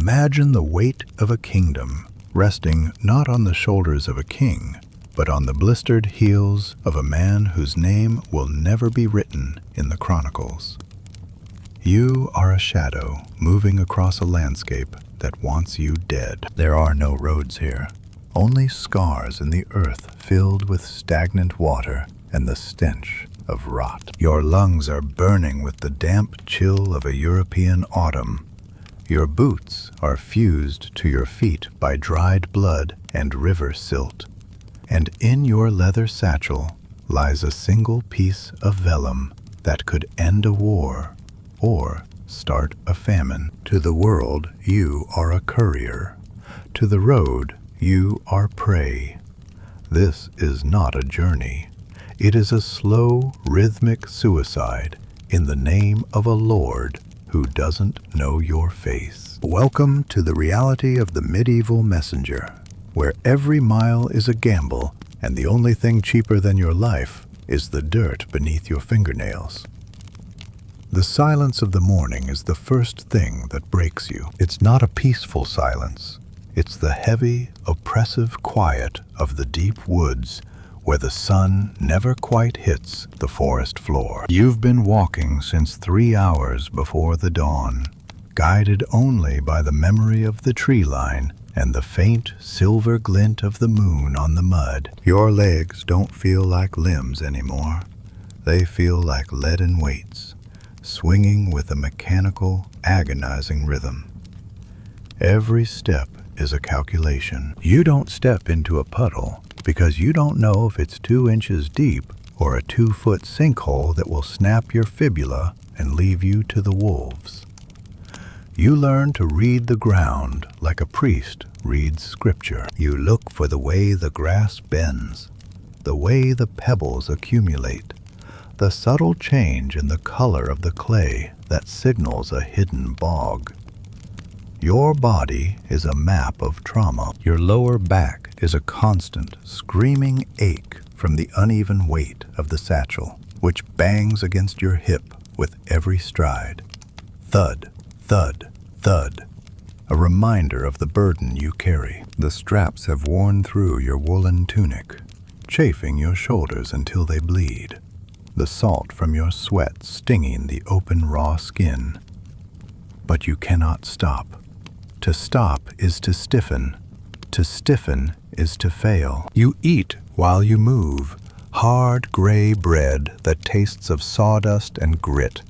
Imagine the weight of a kingdom resting not on the shoulders of a king, but on the blistered heels of a man whose name will never be written in the chronicles. You are a shadow moving across a landscape that wants you dead. There are no roads here, only scars in the earth filled with stagnant water and the stench of rot. Your lungs are burning with the damp chill of a European autumn. Your boots are fused to your feet by dried blood and river silt. And in your leather satchel lies a single piece of vellum that could end a war or start a famine. To the world, you are a courier. To the road, you are prey. This is not a journey. It is a slow, rhythmic suicide in the name of a lord who doesn't know your face. Welcome to the reality of the medieval messenger, where every mile is a gamble and the only thing cheaper than your life is the dirt beneath your fingernails. The silence of the morning is the first thing that breaks you. It's not a peaceful silence. It's the heavy, oppressive quiet of the deep woods where the sun never quite hits the forest floor. You've been walking since 3 hours before the dawn, guided only by the memory of the tree line and the faint silver glint of the moon on the mud. Your legs don't feel like limbs anymore. They feel like leaden weights, swinging with a mechanical, agonizing rhythm. Every step is a calculation. You don't step into a puddle because you don't know if it's 2 inches deep or a 2-foot sinkhole that will snap your fibula and leave you to the wolves. You learn to read the ground like a priest reads scripture. You look for the way the grass bends, the way the pebbles accumulate, the subtle change in the color of the clay that signals a hidden bog. Your body is a map of trauma. Your lower back is a constant, screaming ache from the uneven weight of the satchel, which bangs against your hip with every stride. Thud, thud, thud, a reminder of the burden you carry. The straps have worn through your woolen tunic, chafing your shoulders until they bleed, the salt from your sweat stinging the open raw skin. But you cannot stop. To stop is to stiffen. To stiffen is to fail. You eat while you move, hard gray bread that tastes of sawdust and grit,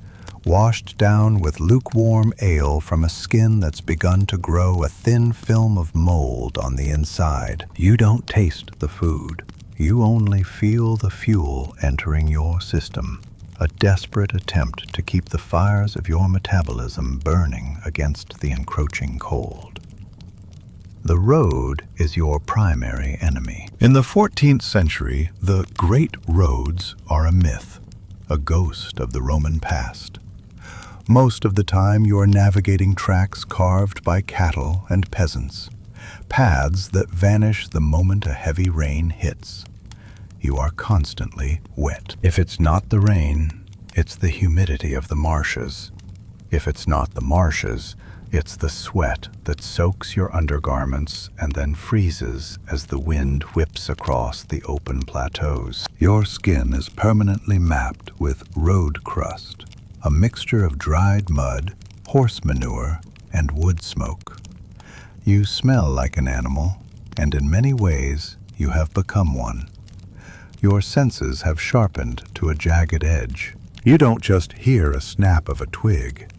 washed down with lukewarm ale from a skin that's begun to grow a thin film of mold on the inside. You don't taste the food. You only feel the fuel entering your system, a desperate attempt to keep the fires of your metabolism burning against the encroaching cold. The road is your primary enemy. In the 14th century, the Great Roads are a myth, a ghost of the Roman past. Most of the time you are navigating tracks carved by cattle and peasants, paths that vanish the moment a heavy rain hits. You are constantly wet. If it's not the rain, it's the humidity of the marshes. If it's not the marshes, it's the sweat that soaks your undergarments and then freezes as the wind whips across the open plateaus. Your skin is permanently mapped with road crust, a mixture of dried mud, horse manure, and wood smoke. You smell like an animal, and in many ways you have become one. Your senses have sharpened to a jagged edge. You don't just hear a snap of a twig.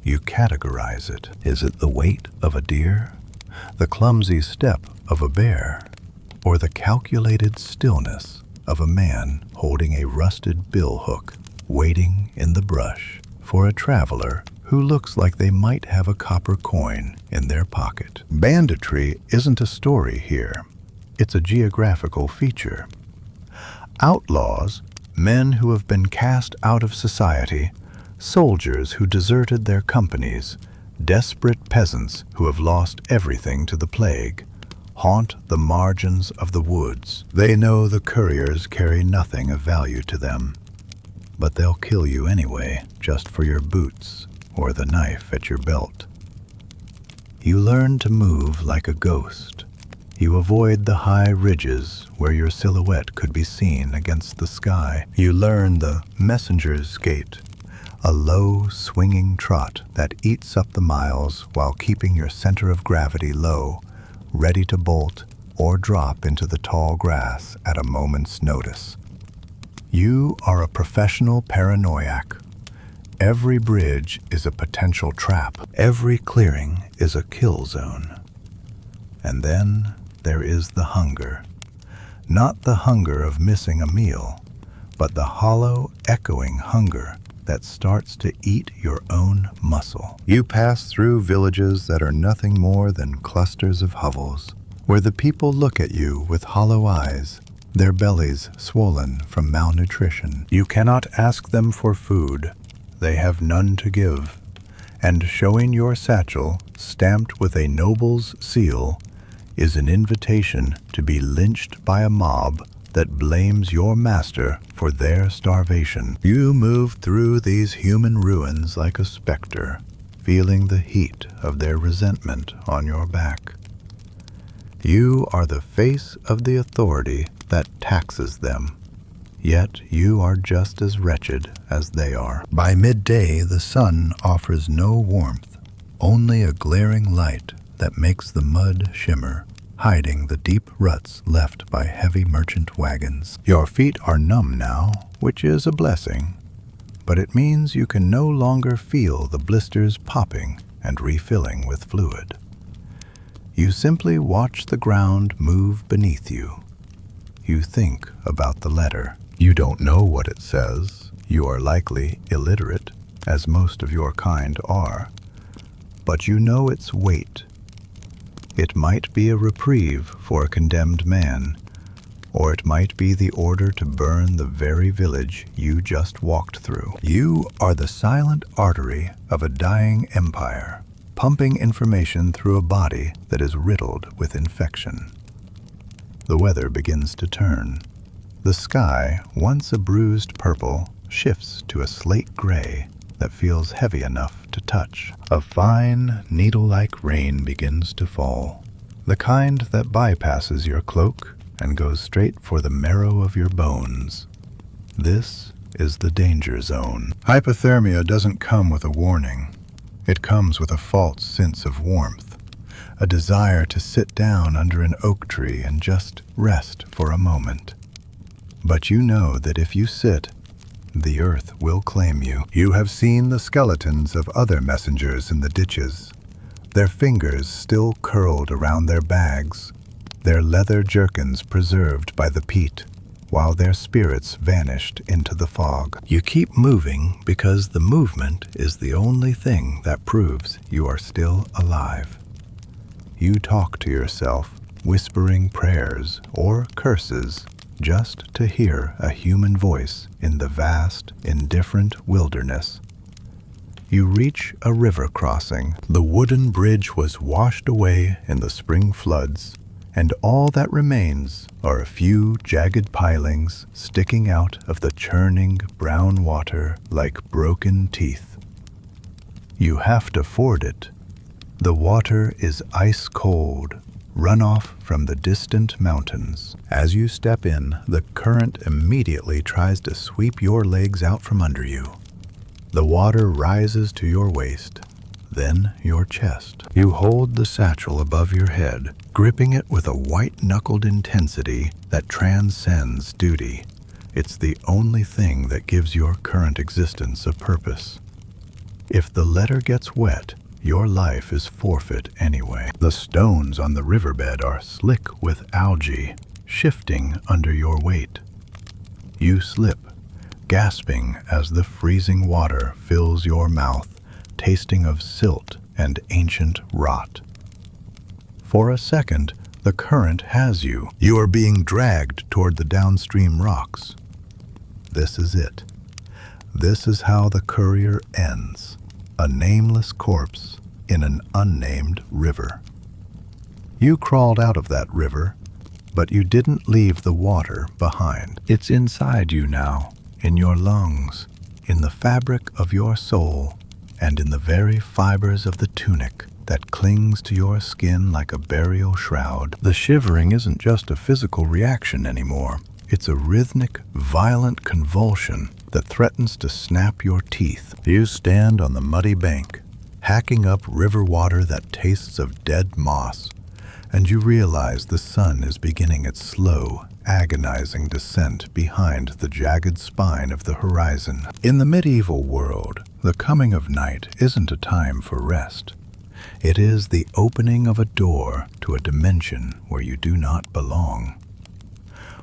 You categorize it. Is it the weight of a deer, the clumsy step of a bear, or the calculated stillness of a man holding a rusted billhook, waiting in the brush for a traveler who looks like they might have a copper coin in their pocket? Banditry isn't a story here. It's a geographical feature. Outlaws, men who have been cast out of society, soldiers who deserted their companies, desperate peasants who have lost everything to the plague, haunt the margins of the woods. They know the couriers carry nothing of value to them, but they'll kill you anyway, just for your boots or the knife at your belt. You learn to move like a ghost. You avoid the high ridges where your silhouette could be seen against the sky. You learn the messenger's gait, a low, swinging trot that eats up the miles while keeping your center of gravity low, ready to bolt or drop into the tall grass at a moment's notice. You are a professional paranoiac. Every bridge is a potential trap. Every clearing is a kill zone. And then there is the hunger. Not the hunger of missing a meal, but the hollow, echoing hunger that starts to eat your own muscle. You pass through villages that are nothing more than clusters of hovels, where the people look at you with hollow eyes, their bellies swollen from malnutrition. You cannot ask them for food. They have none to give. And showing your satchel, stamped with a noble's seal, is an invitation to be lynched by a mob that blames your master for their starvation. You move through these human ruins like a specter, feeling the heat of their resentment on your back. You are the face of the authority that taxes them, yet you are just as wretched as they are. By midday, the sun offers no warmth, only a glaring light that makes the mud shimmer, hiding the deep ruts left by heavy merchant wagons. Your feet are numb now, which is a blessing, but it means you can no longer feel the blisters popping and refilling with fluid. You simply watch the ground move beneath you. You think about the letter. You don't know what it says. You are likely illiterate, as most of your kind are, but you know its weight. It might be a reprieve for a condemned man, or it might be the order to burn the very village you just walked through. You are the silent artery of a dying empire, pumping information through a body that is riddled with infection. The weather begins to turn. The sky, once a bruised purple, shifts to a slate gray that feels heavy enough to touch. A fine, needle-like rain begins to fall, the kind that bypasses your cloak and goes straight for the marrow of your bones. This is the danger zone. Hypothermia doesn't come with a warning. It comes with a false sense of warmth, a desire to sit down under an oak tree and just rest for a moment. But you know that if you sit, the earth will claim you. You have seen the skeletons of other messengers in the ditches, their fingers still curled around their bags, their leather jerkins preserved by the peat, while their spirits vanished into the fog. You keep moving because the movement is the only thing that proves you are still alive. You talk to yourself, whispering prayers or curses, just to hear a human voice in the vast, indifferent wilderness. You reach a river crossing. The wooden bridge was washed away in the spring floods, and all that remains are a few jagged pilings sticking out of the churning brown water like broken teeth. You have to ford it. The water is ice cold, runoff from the distant mountains. As you step in, the current immediately tries to sweep your legs out from under you. The water rises to your waist, then your chest. You hold the satchel above your head, gripping it with a white-knuckled intensity that transcends duty. It's the only thing that gives your current existence a purpose. If the letter gets wet, your life is forfeit anyway. The stones on the riverbed are slick with algae, shifting under your weight. You slip, gasping as the freezing water fills your mouth, tasting of silt and ancient rot. For a second, the current has you. You are being dragged toward the downstream rocks. This is it. This is how the Courier ends. A nameless corpse in an unnamed river. You crawled out of that river, but you didn't leave the water behind. It's inside you now, in your lungs, in the fabric of your soul, and in the very fibers of the tunic that clings to your skin like a burial shroud. The shivering isn't just a physical reaction anymore. It's a rhythmic, violent convulsion that threatens to snap your teeth. You stand on the muddy bank, hacking up river water that tastes of dead moss, and you realize the sun is beginning its slow, agonizing descent behind the jagged spine of the horizon. In the medieval world, the coming of night isn't a time for rest. It is the opening of a door to a dimension where you do not belong.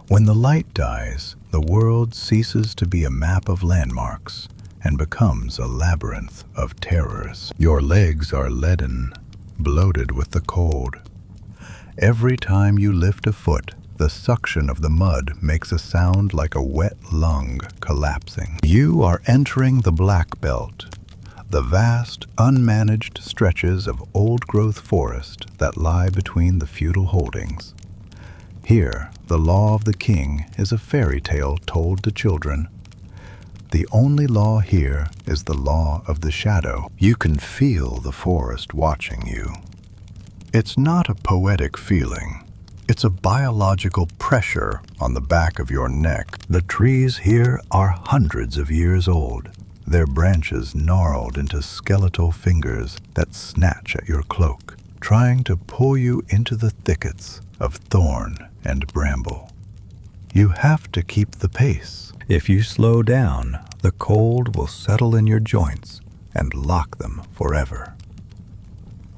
When the light dies, the world ceases to be a map of landmarks and becomes a labyrinth of terrors. Your legs are leaden, bloated with the cold. Every time you lift a foot, the suction of the mud makes a sound like a wet lung collapsing. You are entering the Black Belt, the vast, unmanaged stretches of old-growth forest that lie between the feudal holdings. Here, the law of the king is a fairy tale told to children. The only law here is the law of the shadow. You can feel the forest watching you. It's not a poetic feeling. It's a biological pressure on the back of your neck. The trees here are hundreds of years old, their branches gnarled into skeletal fingers that snatch at your cloak, trying to pull you into the thickets of thorn and bramble. You have to keep the pace. If you slow down, the cold will settle in your joints and lock them forever.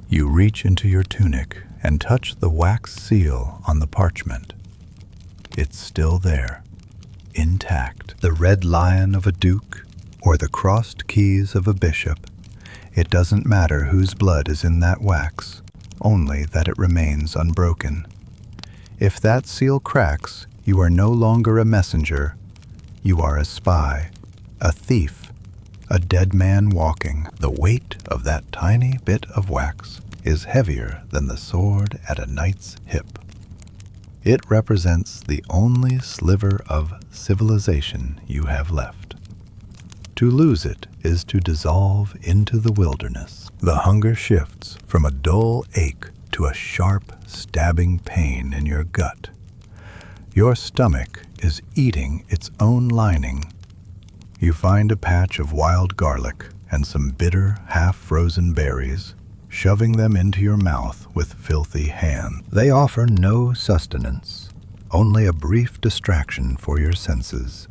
You reach into your tunic and touch the wax seal on the parchment. It's still there, intact. The red lion of a duke or the crossed keys of a bishop. It doesn't matter whose blood is in that wax, only that it remains unbroken. If that seal cracks, you are no longer a messenger. You are a spy, a thief, a dead man walking. The weight of that tiny bit of wax is heavier than the sword at a knight's hip. It represents the only sliver of civilization you have left. To lose it is to dissolve into the wilderness. The hunger shifts from a dull ache to a sharp, stabbing pain in your gut. Your stomach is eating its own lining. You find a patch of wild garlic and some bitter, half-frozen berries, shoving them into your mouth with filthy hands. They offer no sustenance, only a brief distraction for your senses.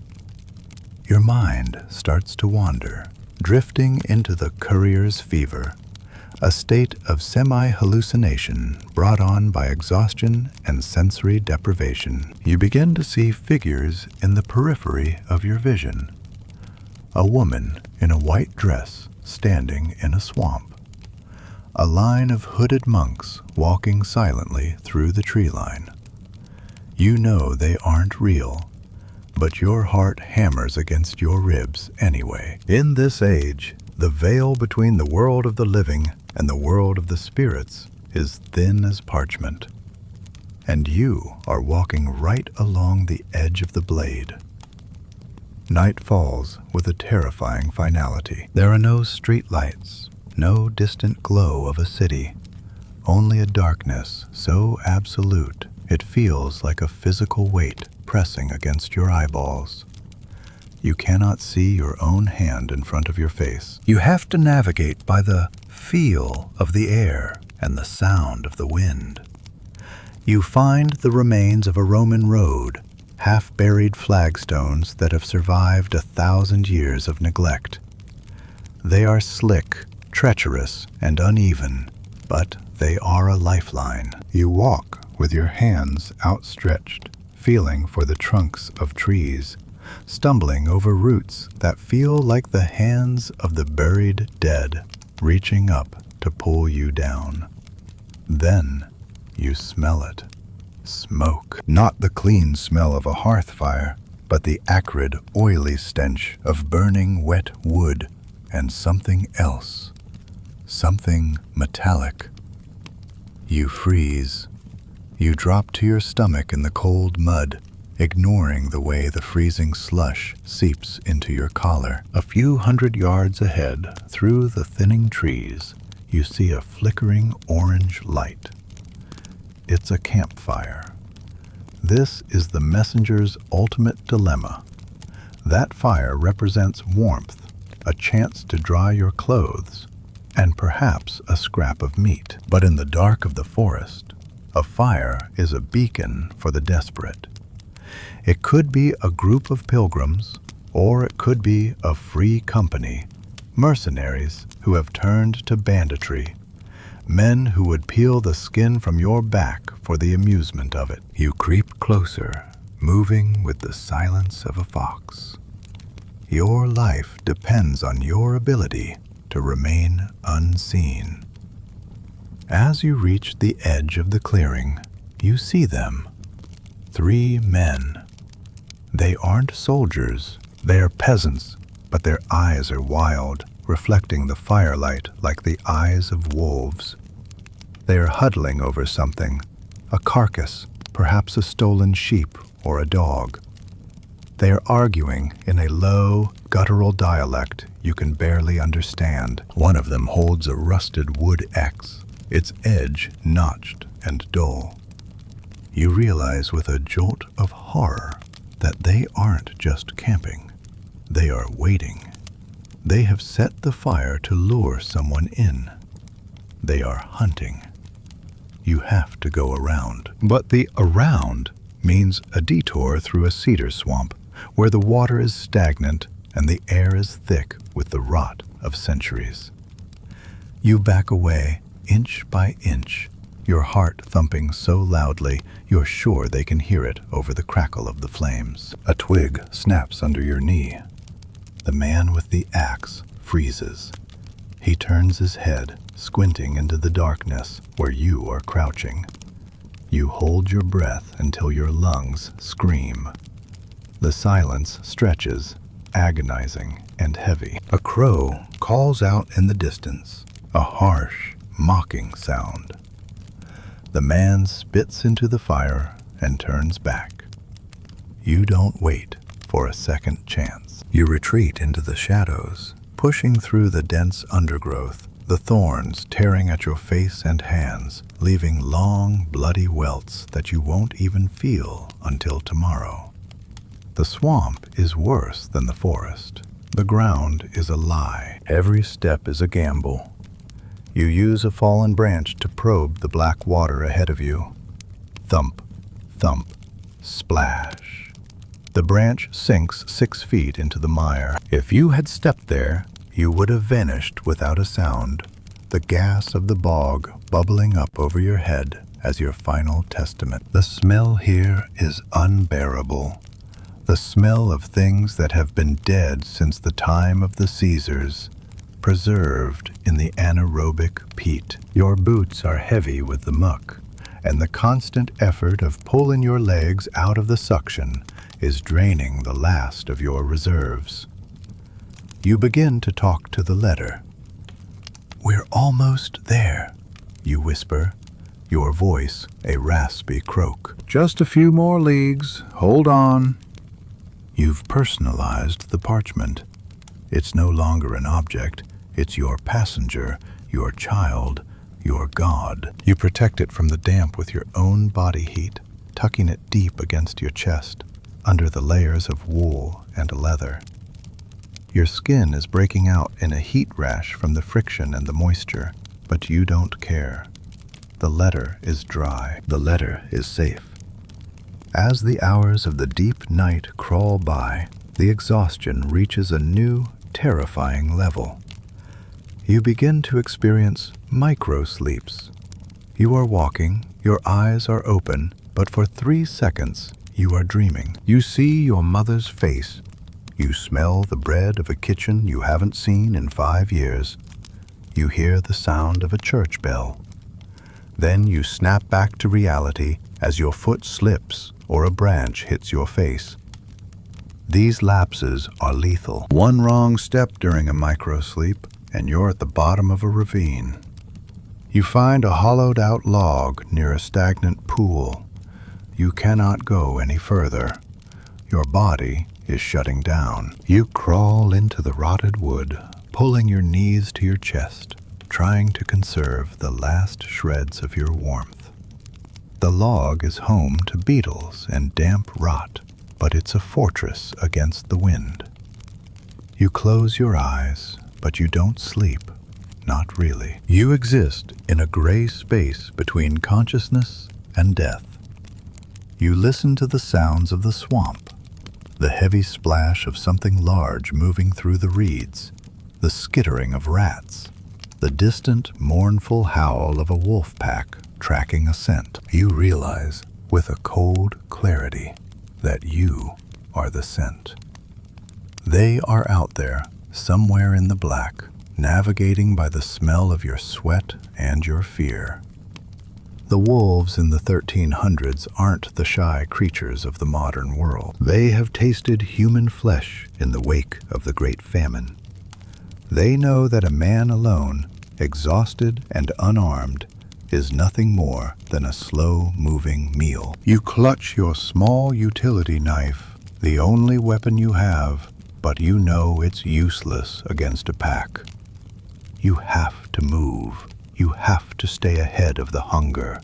Your mind starts to wander, drifting into the courier's fever, a state of semi-hallucination brought on by exhaustion and sensory deprivation. You begin to see figures in the periphery of your vision. A woman in a white dress standing in a swamp. A line of hooded monks walking silently through the tree line. You know they aren't real, but your heart hammers against your ribs anyway. In this age, the veil between the world of the living and the world of the spirits is thin as parchment, and you are walking right along the edge of the blade. Night falls with a terrifying finality. There are no street lights, no distant glow of a city, only a darkness so absolute it feels like a physical weight pressing against your eyeballs. You cannot see your own hand in front of your face. You have to navigate by the feel of the air and the sound of the wind. You find the remains of a Roman road, half-buried flagstones that have survived 1,000 years of neglect. They are slick, treacherous, and uneven, but they are a lifeline. You walk with your hands outstretched, feeling for the trunks of trees, stumbling over roots that feel like the hands of the buried dead reaching up to pull you down. Then you smell it. Smoke. Not the clean smell of a hearth fire, but the acrid, oily stench of burning wet wood and something else. Something metallic. You freeze. You drop to your stomach in the cold mud, ignoring the way the freezing slush seeps into your collar. A few hundred yards ahead, through the thinning trees, you see a flickering orange light. It's a campfire. This is the messenger's ultimate dilemma. That fire represents warmth, a chance to dry your clothes, and perhaps a scrap of meat. But in the dark of the forest, a fire is a beacon for the desperate. It could be a group of pilgrims, or it could be a free company, mercenaries who have turned to banditry, men who would peel the skin from your back for the amusement of it. You creep closer, moving with the silence of a fox. Your life depends on your ability to remain unseen. As you reach the edge of the clearing, you see them. 3 men. They aren't soldiers. They are peasants, but their eyes are wild, reflecting the firelight like the eyes of wolves. They are huddling over something, a carcass, perhaps a stolen sheep or a dog. They are arguing in a low, guttural dialect you can barely understand. One of them holds a rusted wood axe, its edge notched and dull. You realize with a jolt of horror that they aren't just camping. They are waiting. They have set the fire to lure someone in. They are hunting. You have to go around. But the around means a detour through a cedar swamp where the water is stagnant and the air is thick with the rot of centuries. You back away, inch by inch, your heart thumping so loudly you're sure they can hear it over the crackle of the flames. A twig snaps under your knee. The man with the axe freezes. He turns his head, squinting into the darkness where you are crouching. You hold your breath until your lungs scream. The silence stretches, agonizing and heavy. A crow calls out in the distance, a harsh, mocking sound. The man spits into the fire and turns back. You don't wait for a second chance. You retreat into the shadows, pushing through the dense undergrowth, the thorns tearing at your face and hands, leaving long, bloody welts that you won't even feel until tomorrow. The swamp is worse than the forest. The ground is a lie. Every step is a gamble. You use a fallen branch to probe the black water ahead of you. Thump, thump, splash. The branch sinks 6 feet into the mire. If you had stepped there, you would have vanished without a sound, the gas of the bog bubbling up over your head as your final testament. The smell here is unbearable. The smell of things that have been dead since the time of the Caesars, preserved in the anaerobic peat. Your boots are heavy with the muck, and the constant effort of pulling your legs out of the suction is draining the last of your reserves. You begin to talk to the letter. "We're almost there," you whisper, your voice a raspy croak. "Just a few more leagues. Hold on." You've personalized the parchment. It's no longer an object. It's your passenger, your child, your God. You protect it from the damp with your own body heat, tucking it deep against your chest, under the layers of wool and leather. Your skin is breaking out in a heat rash from the friction and the moisture, but you don't care. The letter is dry. The letter is safe. As the hours of the deep night crawl by, the exhaustion reaches a new, terrifying level. You begin to experience micro-sleeps. You are walking, your eyes are open, but for 3 seconds you are dreaming. You see your mother's face. You smell the bread of a kitchen you haven't seen in 5 years. You hear the sound of a church bell. Then you snap back to reality as your foot slips or a branch hits your face. These lapses are lethal. One wrong step during a micro-sleep, and you're at the bottom of a ravine. You find a hollowed-out log near a stagnant pool. You cannot go any further. Your body is shutting down. You crawl into the rotted wood, pulling your knees to your chest. trying to conserve the last shreds of your warmth. The log is home to beetles and damp rot, but it's a fortress against the wind. You close your eyes, but you don't sleep. Not really. You exist in a gray space between consciousness and death. You listen to the sounds of the swamp, the heavy splash of something large moving through the reeds, the skittering of rats, the distant, mournful howl of a wolf pack tracking a scent. You realize, with a cold clarity, that you are the scent. They are out there, somewhere in the black, navigating by the smell of your sweat and your fear. The wolves in the 1300s aren't the shy creatures of the modern world. They have tasted human flesh in the wake of the Great Famine. They know that a man alone, exhausted and unarmed, is nothing more than a slow-moving meal. You clutch your small utility knife, the only weapon you have, but you know it's useless against a pack. You have to move. You have to stay ahead of the hunger.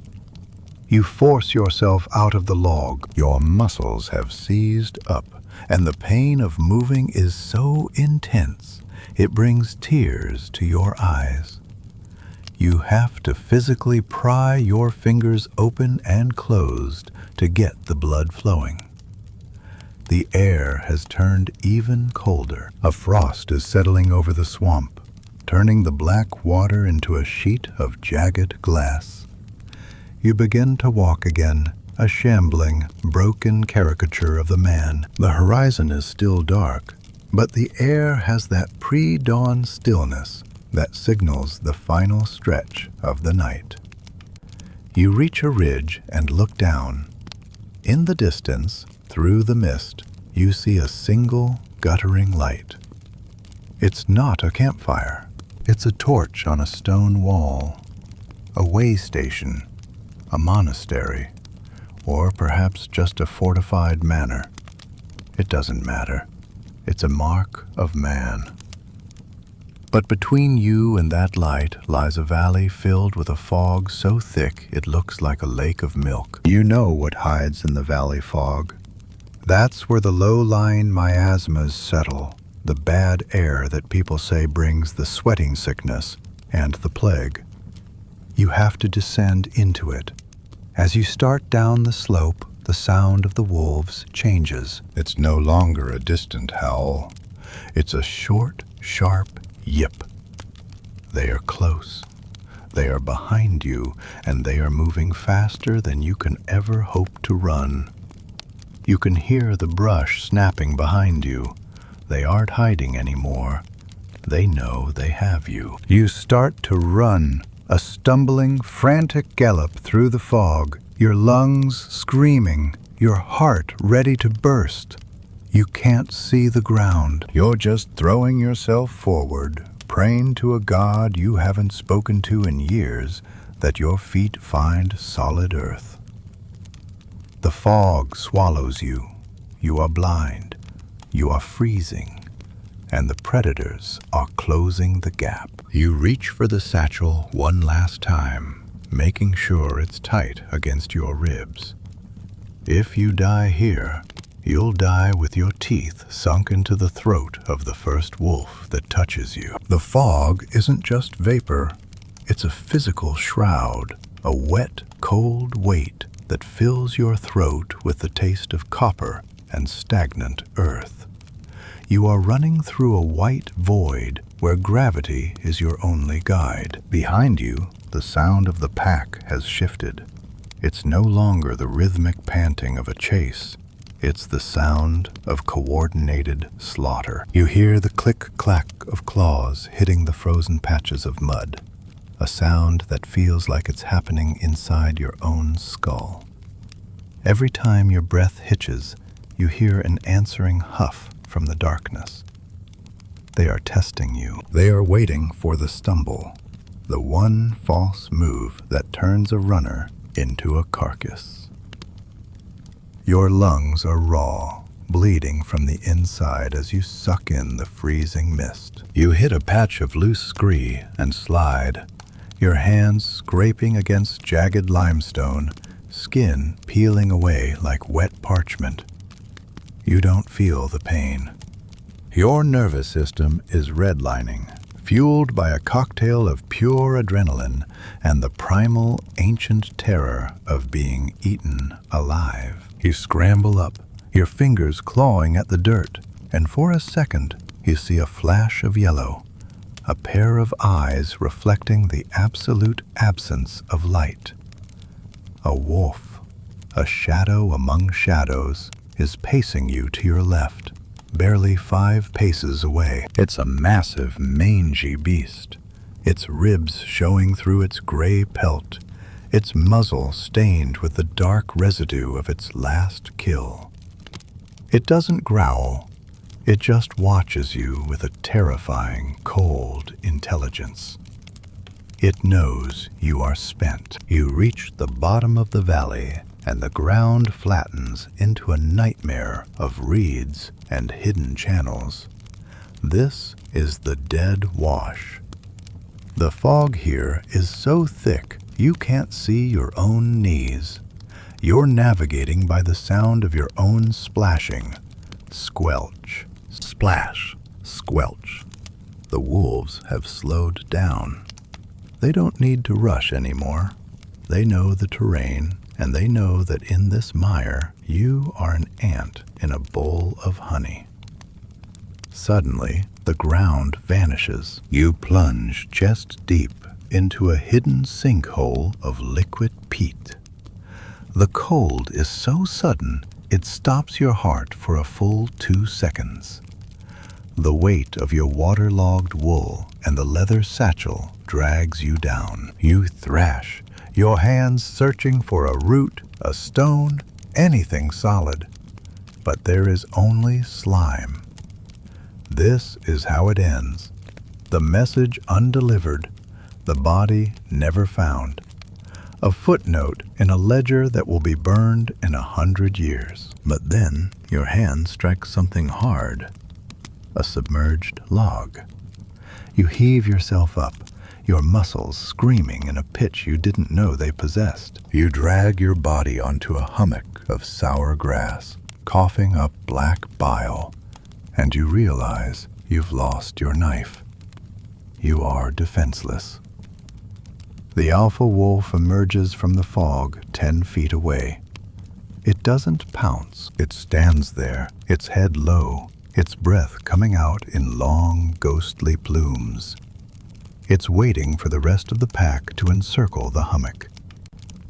You force yourself out of the log. Your muscles have seized up, and the pain of moving is so intense, it brings tears to your eyes. You have to physically pry your fingers open and closed to get the blood flowing. The air has turned even colder. A frost is settling over the swamp, turning the black water into a sheet of jagged glass. You begin to walk again, a shambling, broken caricature of the man. The horizon is still dark, but the air has that pre-dawn stillness that signals the final stretch of the night. You reach a ridge and look down. In the distance, through the mist, you see a single, guttering light. It's not a campfire. It's a torch on a stone wall, a way station, a monastery, or perhaps just a fortified manor. It doesn't matter. It's a mark of man. But between you and that light lies a valley filled with a fog so thick it looks like a lake of milk. You know what hides in the valley fog. That's where the low-lying miasmas settle, the bad air that people say brings the sweating sickness and the plague. You have to descend into it. As you start down the slope, the sound of the wolves changes. It's no longer a distant howl. It's a short, sharp yip. They are close. They are behind you, and they are moving faster than you can ever hope to run. You can hear the brush snapping behind you. They aren't hiding anymore. They know they have you. You start to run, a stumbling, frantic gallop through the fog, your lungs screaming, your heart ready to burst. You can't see the ground. You're just throwing yourself forward, praying to a God you haven't spoken to in years that your feet find solid earth. The fog swallows you. You are blind. You are freezing. And the predators are closing the gap. You reach for the satchel one last time, making sure it's tight against your ribs. If you die here, you'll die with your teeth sunk into the throat of the first wolf that touches you. The fog isn't just vapor. It's a physical shroud, a wet, cold weight that fills your throat with the taste of copper and stagnant earth. You are running through a white void where gravity is your only guide. Behind you, the sound of the pack has shifted. It's no longer the rhythmic panting of a chase. It's the sound of coordinated slaughter. You hear the click-clack of claws hitting the frozen patches of mud, a sound that feels like it's happening inside your own skull. Every time your breath hitches, you hear an answering huff from the darkness. They are testing you. They are waiting for the stumble, the one false move that turns a runner into a carcass. Your lungs are raw, bleeding from the inside as you suck in the freezing mist. You hit a patch of loose scree and slide, your hands scraping against jagged limestone, skin peeling away like wet parchment. You don't feel the pain. Your nervous system is redlining, fueled by a cocktail of pure adrenaline and the primal, ancient terror of being eaten alive. You scramble up, your fingers clawing at the dirt, and for a second you see a flash of yellow, a pair of eyes reflecting the absolute absence of light. A wolf, a shadow among shadows, is pacing you to your left, barely 5 paces away. It's a massive, mangy beast, its ribs showing through its gray pelt, its muzzle stained with the dark residue of its last kill. It doesn't growl, it just watches you with a terrifying, cold intelligence. It knows you are spent. You reach the bottom of the valley, and the ground flattens into a nightmare of reeds and hidden channels. This is the Dead Wash. The fog here is so thick you can't see your own knees. You're navigating by the sound of your own splashing. Squelch, splash, squelch. The wolves have slowed down. They don't need to rush anymore. They know the terrain, and they know that in this mire, you are an ant in a bowl of honey. Suddenly, the ground vanishes. You plunge chest deep into a hidden sinkhole of liquid peat. The cold is so sudden, it stops your heart for a full 2 seconds. The weight of your waterlogged wool and the leather satchel drags you down. You thrash, your hands searching for a root, a stone, anything solid. But there is only slime. This is how it ends. The message undelivered, the body never found. A footnote in a ledger that will be burned in 100 years. But then your hand strikes something hard. A submerged log. You heave yourself up, your muscles screaming in a pitch you didn't know they possessed. You drag your body onto a hummock of sour grass, coughing up black bile, and you realize you've lost your knife. You are defenseless. The alpha wolf emerges from the fog 10 feet away. It doesn't pounce. It stands there, its head low, its breath coming out in long, ghostly plumes. It's waiting for the rest of the pack to encircle the hummock.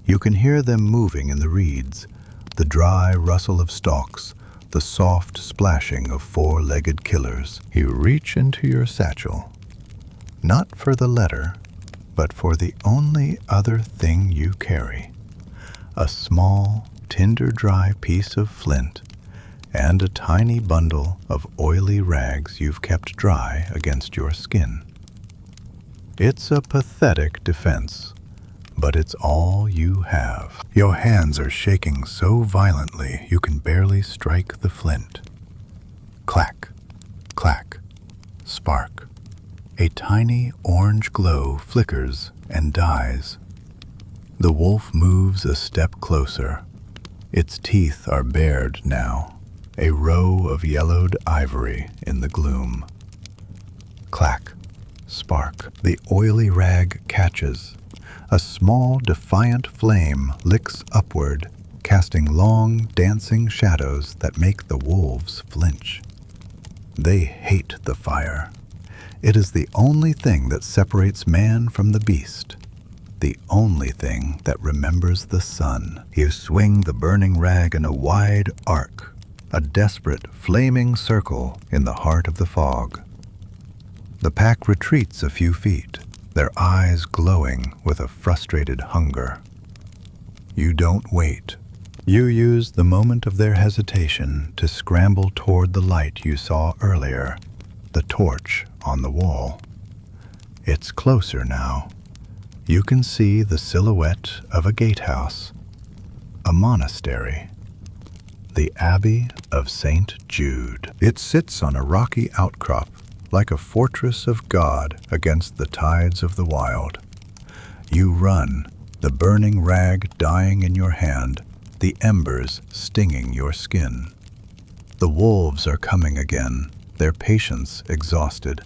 You can hear them moving in the reeds, the dry rustle of stalks, the soft splashing of 4-legged killers. You reach into your satchel, not for the letter, but for the only other thing you carry, a small, tinder-dry piece of flint and a tiny bundle of oily rags you've kept dry against your skin. It's a pathetic defense, but it's all you have. Your hands are shaking so violently you can barely strike the flint. Clack, clack, spark. A tiny orange glow flickers and dies. The wolf moves a step closer. Its teeth are bared now, a row of yellowed ivory in the gloom. Clack, spark. The oily rag catches. A small, defiant flame licks upward, casting long, dancing shadows that make the wolves flinch. They hate the fire. It is the only thing that separates man from the beast, the only thing that remembers the sun. You swing the burning rag in a wide arc, a desperate, flaming circle in the heart of the fog. The pack retreats a few feet, their eyes glowing with a frustrated hunger. You don't wait. You use the moment of their hesitation to scramble toward the light you saw earlier, the torch on the wall. It's closer now. You can see the silhouette of a gatehouse, a monastery. the Abbey of St. Jude. It sits on a rocky outcrop, like a fortress of God against the tides of the wild. You run, the burning rag dying in your hand, the embers stinging your skin. The wolves are coming again, their patience exhausted.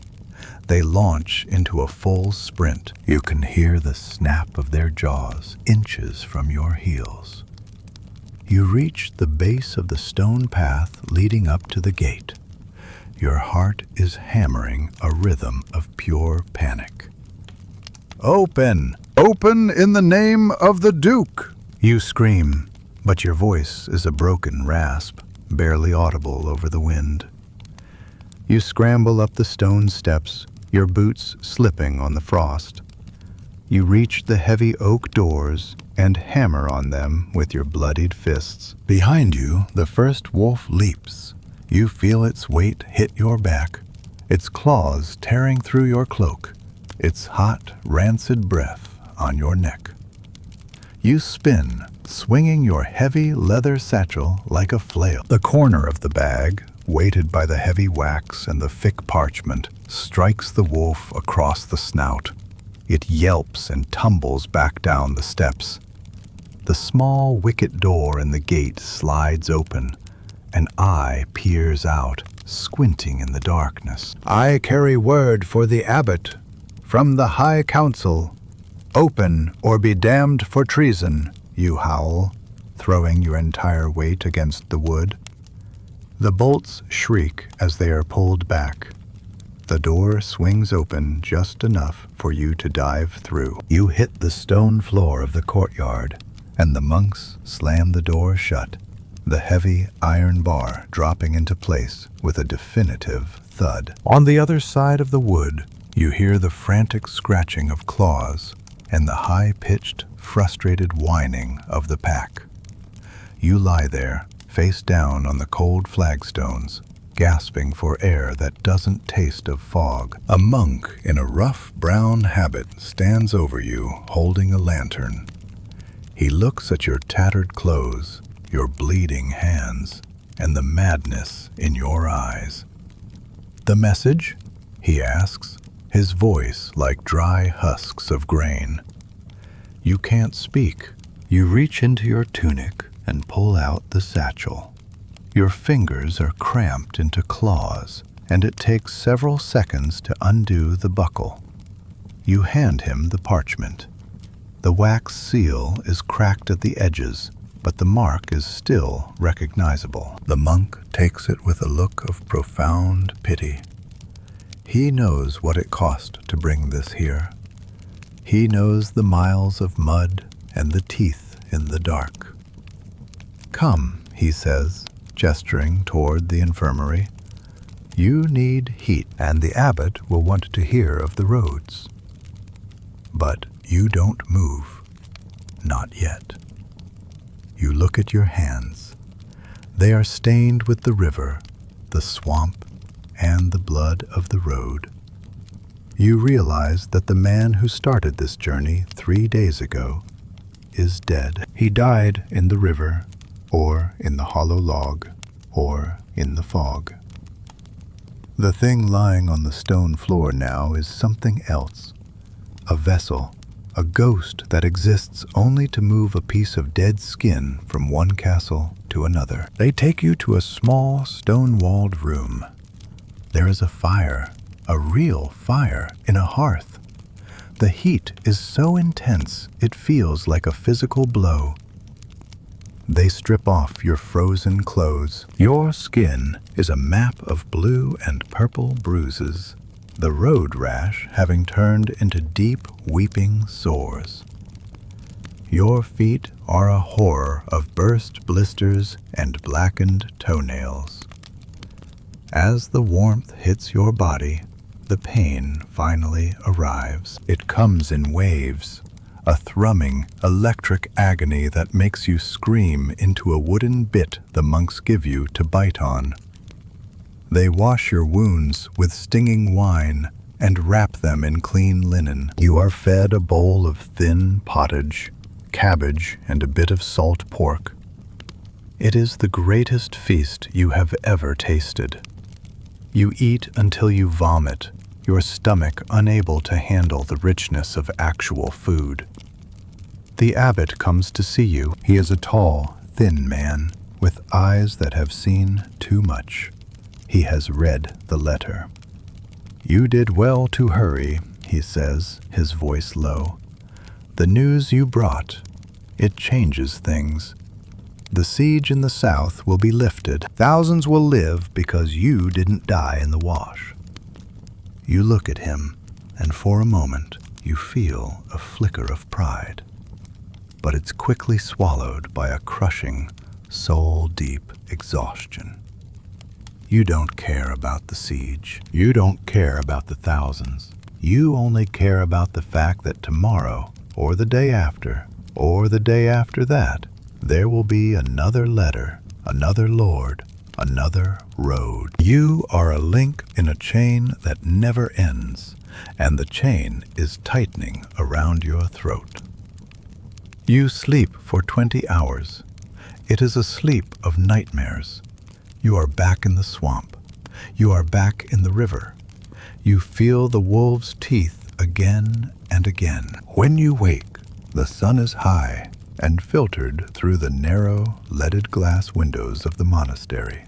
They launch into a full sprint. You can hear the snap of their jaws inches from your heels. You reach the base of the stone path leading up to the gate. Your heart is hammering a rhythm of pure panic. "Open! Open in the name of the Duke!" You scream, but your voice is a broken rasp, barely audible over the wind. You scramble up the stone steps, your boots slipping on the frost. You reach the heavy oak doors and hammer on them with your bloodied fists. Behind you, the first wolf leaps. You feel its weight hit your back, its claws tearing through your cloak, its hot, rancid breath on your neck. You spin, swinging your heavy leather satchel like a flail. The corner of the bag, weighted by the heavy wax and the thick parchment, strikes the wolf across the snout. It yelps and tumbles back down the steps. The small wicket door in the gate slides open. An eye peers out, squinting in the darkness. "I carry word for the abbot, from the High Council. Open or be damned for treason," you howl, throwing your entire weight against the wood. The bolts shriek as they are pulled back. The door swings open just enough for you to dive through. You hit the stone floor of the courtyard, and the monks slam the door shut, the heavy iron bar dropping into place with a definitive thud. On the other side of the wood, you hear the frantic scratching of claws and the high-pitched, frustrated whining of the pack. You lie there, face down on the cold flagstones, gasping for air that doesn't taste of fog. A monk in a rough brown habit stands over you, holding a lantern. He looks at your tattered clothes, your bleeding hands, and the madness in your eyes. "The message?" he asks, his voice like dry husks of grain. You can't speak. You reach into your tunic and pull out the satchel. Your fingers are cramped into claws, and it takes several seconds to undo the buckle. You hand him the parchment. The wax seal is cracked at the edges, but the mark is still recognizable. The monk takes it with a look of profound pity. He knows what it cost to bring this here. He knows the miles of mud and the teeth in the dark. "Come," he says, gesturing toward the infirmary. "You need heat, and the abbot will want to hear of the roads." But you don't move. Not yet. You look at your hands. They are stained with the river, the swamp, and the blood of the road. You realize that the man who started this journey 3 days ago is dead. He died in the river, or in the hollow log, or in the fog. The thing lying on the stone floor now is something else. A vessel, a ghost that exists only to move a piece of dead skin from one castle to another. They take you to a small stone-walled room. There is a fire, a real fire, in a hearth. The heat is so intense it feels like a physical blow. They strip off your frozen clothes. Your skin is a map of blue and purple bruises, the road rash having turned into deep, weeping sores. Your feet are a horror of burst blisters and blackened toenails. As the warmth hits your body, the pain finally arrives. It comes in waves, a thrumming, electric agony that makes you scream into a wooden bit the monks give you to bite on. They wash your wounds with stinging wine and wrap them in clean linen. You are fed a bowl of thin pottage, cabbage, and a bit of salt pork. It is the greatest feast you have ever tasted. You eat until you vomit, your stomach unable to handle the richness of actual food. The abbot comes to see you. He is a tall, thin man with eyes that have seen too much. He has read the letter. "You did well to hurry," he says, his voice low. "The news you brought, it changes things. The siege in the south will be lifted. Thousands will live because you didn't die in the wash." You look at him, and for a moment you feel a flicker of pride. But it's quickly swallowed by a crushing, soul-deep exhaustion. You don't care about the siege. You don't care about the thousands. You only care about the fact that tomorrow, or the day after, or the day after that, there will be another letter, another lord, another road. You are a link in a chain that never ends, and the chain is tightening around your throat. You sleep for 20 hours. It is a sleep of nightmares. You are back in the swamp. You are back in the river. You feel the wolves' teeth again and again. When you wake, the sun is high and filtered through the narrow, leaded glass windows of the monastery.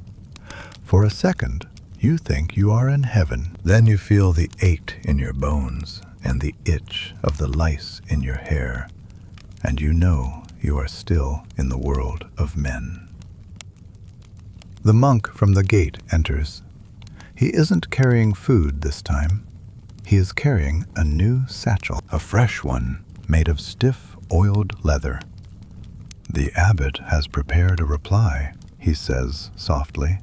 For a second, you think you are in heaven. Then you feel the ache in your bones and the itch of the lice in your hair, and you know you are still in the world of men. The monk from the gate enters. He isn't carrying food this time. He is carrying a new satchel, a fresh one made of stiff, oiled leather. The abbot has prepared a reply, he says softly.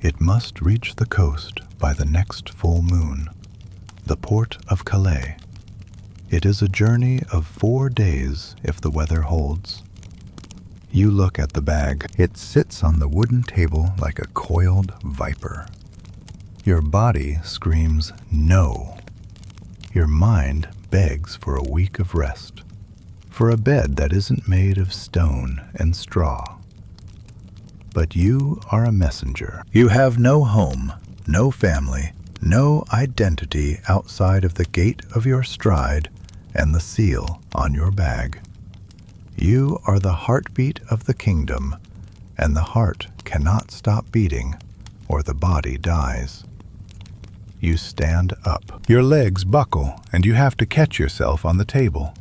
It must reach the coast by the next full moon, the port of Calais. It is a journey of 4 days if the weather holds. You look at the bag. It sits on the wooden table like a coiled viper. Your body screams no. Your mind begs for a week of rest, for a bed that isn't made of stone and straw. But you are a messenger. You have no home, no family, no identity outside of the gait of your stride and the seal on your bag. You are the heartbeat of the kingdom, and the heart cannot stop beating, or the body dies. You stand up. Your legs buckle, and you have to catch yourself on the table.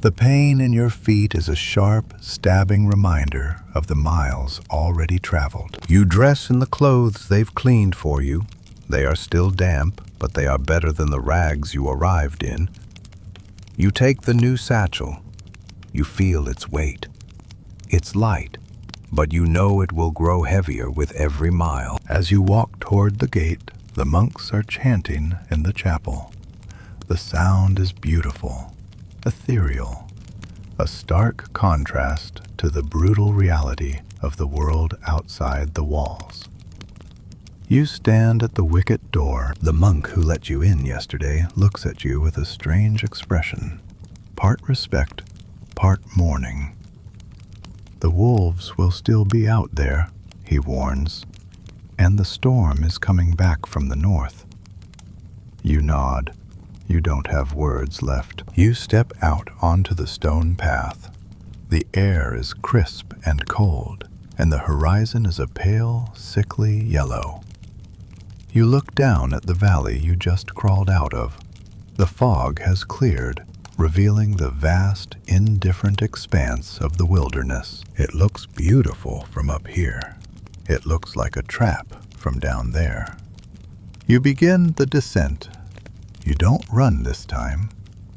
The pain in your feet is a sharp, stabbing reminder of the miles already traveled. You dress in the clothes they've cleaned for you. They are still damp, but they are better than the rags you arrived in. You take the new satchel. You feel its weight. It's light, but you know it will grow heavier with every mile. As you walk toward the gate, the monks are chanting in the chapel. The sound is beautiful, ethereal, a stark contrast to the brutal reality of the world outside the walls. You stand at the wicket door. The monk who let you in yesterday looks at you with a strange expression, part respect, part mourning. The wolves will still be out there, he warns, and the storm is coming back from the north. You nod. You don't have words left. You step out onto the stone path. The air is crisp and cold, and the horizon is a pale, sickly yellow. You look down at the valley you just crawled out of. The fog has cleared, revealing the vast, indifferent expanse of the wilderness. It looks beautiful from up here. It looks like a trap from down there. You begin the descent. You don't run this time.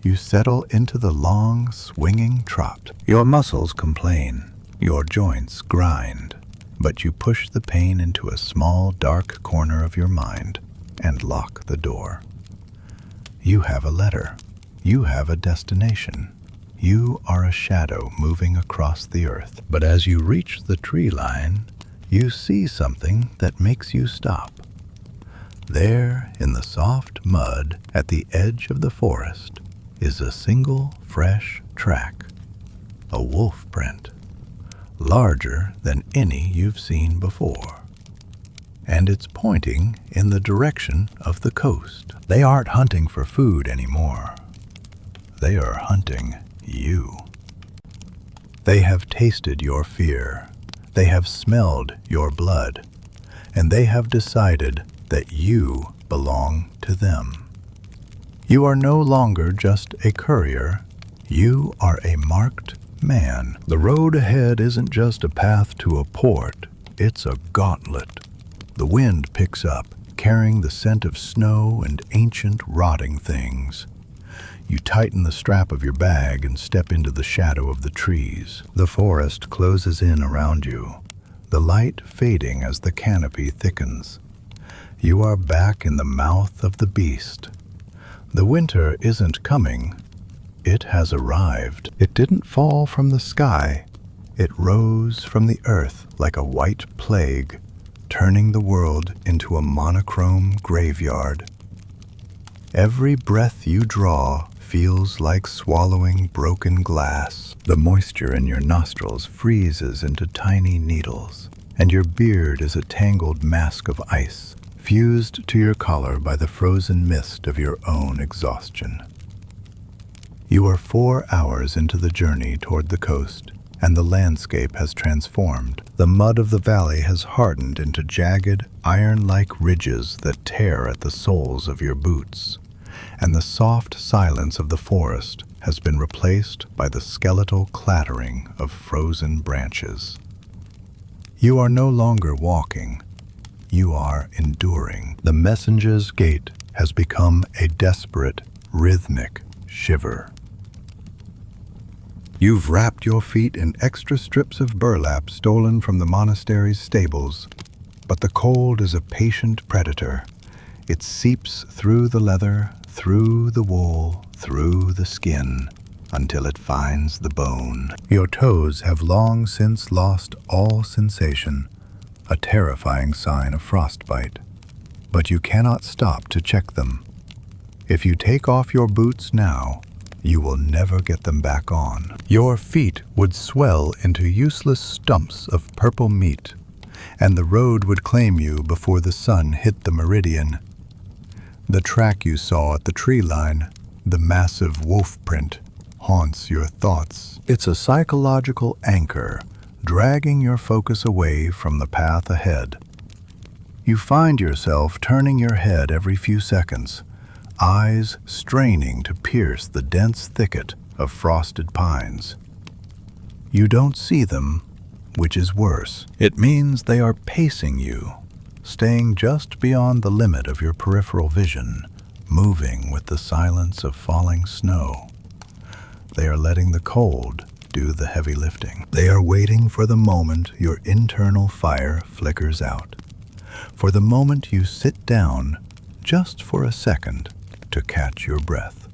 You settle into the long, swinging trot. Your muscles complain. Your joints grind. But you push the pain into a small, dark corner of your mind and lock the door. You have a letter. You have a destination. You are a shadow moving across the earth. But as you reach the tree line, you see something that makes you stop. There, in the soft mud at the edge of the forest, is a single fresh track, a wolf print. larger than any you've seen before. And it's pointing in the direction of the coast. They aren't hunting for food anymore. They are hunting you. They have tasted your fear. They have smelled your blood. And they have decided that you belong to them. You are no longer just a courier. You are a marked man. The road ahead isn't just a path to a port. It's a gauntlet. The wind picks up, carrying the scent of snow and ancient rotting things. You tighten the strap of your bag and step into the shadow of the trees. The forest closes in around you, the light fading as the canopy thickens. You are back in the mouth of the beast. The winter isn't coming. It has arrived. It didn't fall from the sky. It rose from the earth like a white plague, turning the world into a monochrome graveyard. Every breath you draw feels like swallowing broken glass. The moisture in your nostrils freezes into tiny needles, and your beard is a tangled mask of ice, fused to your collar by the frozen mist of your own exhaustion. You are 4 hours into the journey toward the coast, and the landscape has transformed. The mud of the valley has hardened into jagged, iron-like ridges that tear at the soles of your boots, and the soft silence of the forest has been replaced by the skeletal clattering of frozen branches. You are no longer walking. You are enduring. The messenger's gait has become a desperate, rhythmic shiver. You've wrapped your feet in extra strips of burlap stolen from the monastery's stables, but the cold is a patient predator. It seeps through the leather, through the wool, through the skin, until it finds the bone. Your toes have long since lost all sensation, a terrifying sign of frostbite. But you cannot stop to check them. If you take off your boots now, you will never get them back on. Your feet would swell into useless stumps of purple meat, and the road would claim you before the sun hit the meridian. The track you saw at the tree line, the massive wolf print, haunts your thoughts. It's a psychological anchor, dragging your focus away from the path ahead. You find yourself turning your head every few seconds, eyes straining to pierce the dense thicket of frosted pines. You don't see them, which is worse. It means they are pacing you, staying just beyond the limit of your peripheral vision, moving with the silence of falling snow. They are letting the cold do the heavy lifting. They are waiting for the moment your internal fire flickers out, for the moment you sit down just for a second to catch your breath.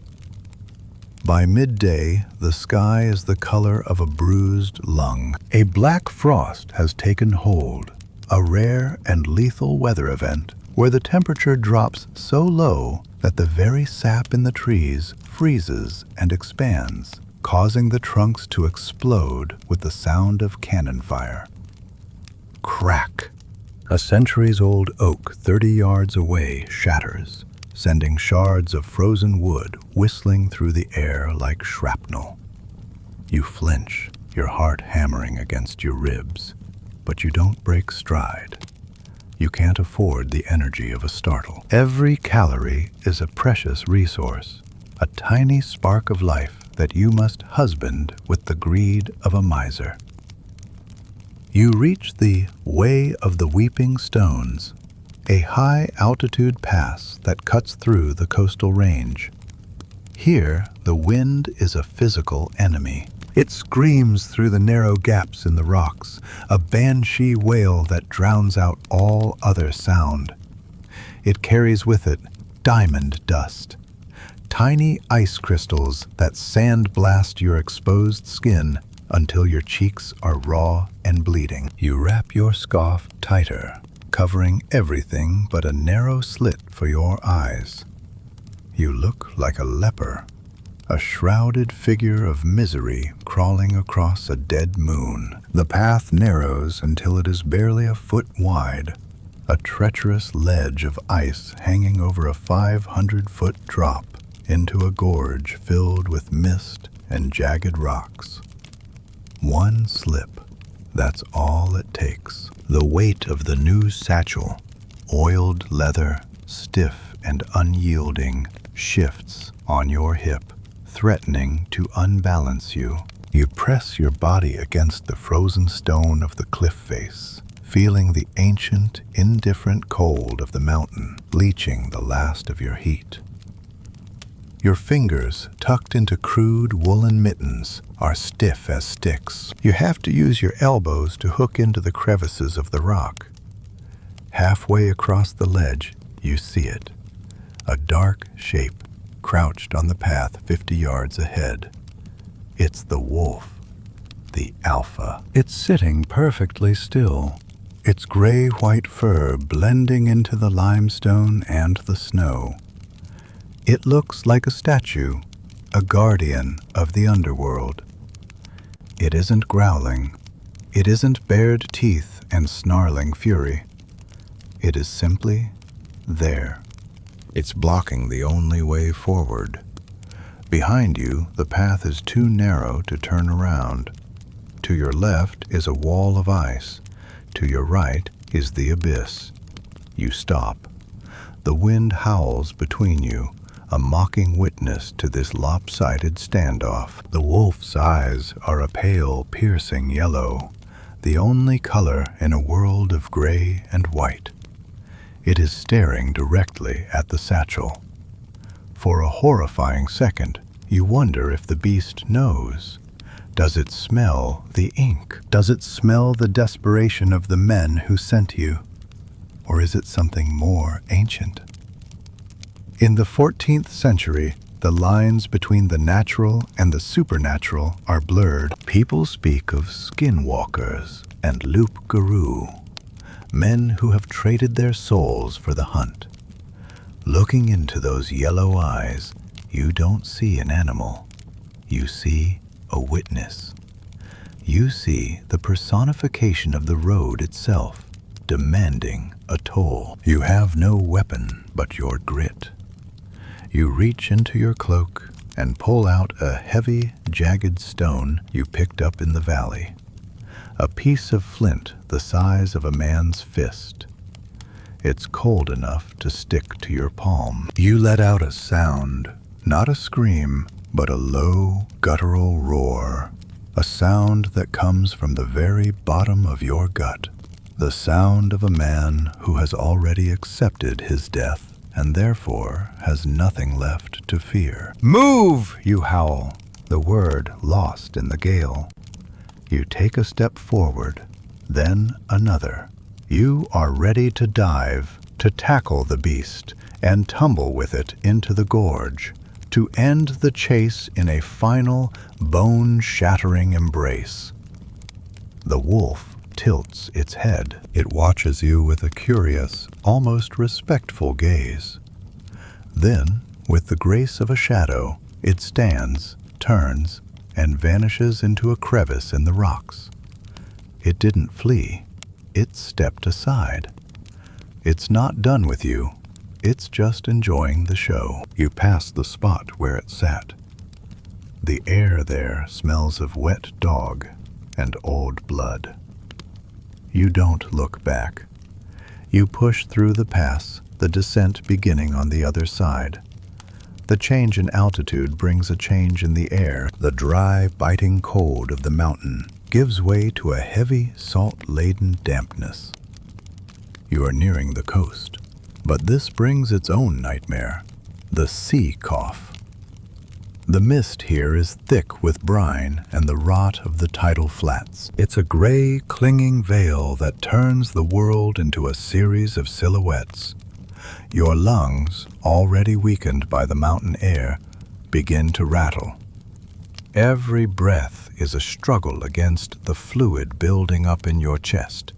By midday, the sky is the color of a bruised lung. A black frost has taken hold, a rare and lethal weather event where the temperature drops so low that the very sap in the trees freezes and expands, causing the trunks to explode with the sound of cannon fire. Crack! A centuries-old oak 30 yards away shatters, sending shards of frozen wood whistling through the air like shrapnel. You flinch, your heart hammering against your ribs, but you don't break stride. You can't afford the energy of a startle. Every calorie is a precious resource, a tiny spark of life that you must husband with the greed of a miser. You reach the Way of the Weeping Stones, a high-altitude pass that cuts through the coastal range. Here, the wind is a physical enemy. It screams through the narrow gaps in the rocks, a banshee wail that drowns out all other sound. It carries with it diamond dust, tiny ice crystals that sandblast your exposed skin until your cheeks are raw and bleeding. You wrap your scarf tighter, covering everything but a narrow slit for your eyes. You look like a leper, a shrouded figure of misery crawling across a dead moon. The path narrows until it is barely a foot wide, a treacherous ledge of ice hanging over a 500-foot drop into a gorge filled with mist and jagged rocks. One slip, that's all it takes. The weight of the new satchel, oiled leather, stiff and unyielding, shifts on your hip, threatening to unbalance you. You press your body against the frozen stone of the cliff face, feeling the ancient, indifferent cold of the mountain bleaching the last of your heat. Your fingers, tucked into crude woolen mittens, are stiff as sticks. You have to use your elbows to hook into the crevices of the rock. Halfway across the ledge, you see it, a dark shape crouched on the path 50 yards ahead. It's the wolf, the alpha. It's sitting perfectly still, its gray-white fur blending into the limestone and the snow. It looks like a statue, a guardian of the underworld. It isn't growling. It isn't bared teeth and snarling fury. It is simply there. It's blocking the only way forward. Behind you, the path is too narrow to turn around. To your left is a wall of ice. To your right is the abyss. You stop. The wind howls between you, a mocking witness to this lopsided standoff. The wolf's eyes are a pale, piercing yellow, the only color in a world of gray and white. It is staring directly at the satchel. For a horrifying second, you wonder if the beast knows. Does it smell the ink? Does it smell the desperation of the men who sent you? Or is it something more ancient? In the 14th century, the lines between the natural and the supernatural are blurred. People speak of skinwalkers and loup-garou, men who have traded their souls for the hunt. Looking into those yellow eyes, you don't see an animal. You see a witness. You see the personification of the road itself, demanding a toll. You have no weapon but your grit. You reach into your cloak and pull out a heavy, jagged stone you picked up in the valley. A piece of flint the size of a man's fist. It's cold enough to stick to your palm. You let out a sound, not a scream, but a low, guttural roar. A sound that comes from the very bottom of your gut. The sound of a man who has already accepted his death and therefore has nothing left to fear. Move, you howl, the word lost in the gale. You take a step forward, then another. You are ready to dive, to tackle the beast, and tumble with it into the gorge, to end the chase in a final, bone-shattering embrace. The wolf tilts its head. It watches you with a curious, almost respectful gaze. Then, with the grace of a shadow, it stands, turns, and vanishes into a crevice in the rocks. It didn't flee. It stepped aside. It's not done with you. It's just enjoying the show. You pass the spot where it sat. The air there smells of wet dog and old blood. You don't look back. You push through the pass, the descent beginning on the other side. The change in altitude brings a change in the air. The dry, biting cold of the mountain gives way to a heavy, salt-laden dampness. You are nearing the coast, but this brings its own nightmare, the sea cough. The mist here is thick with brine and the rot of the tidal flats. It's a gray, clinging veil that turns the world into a series of silhouettes. Your lungs, already weakened by the mountain air, begin to rattle. Every breath is a struggle against the fluid building up in your chest.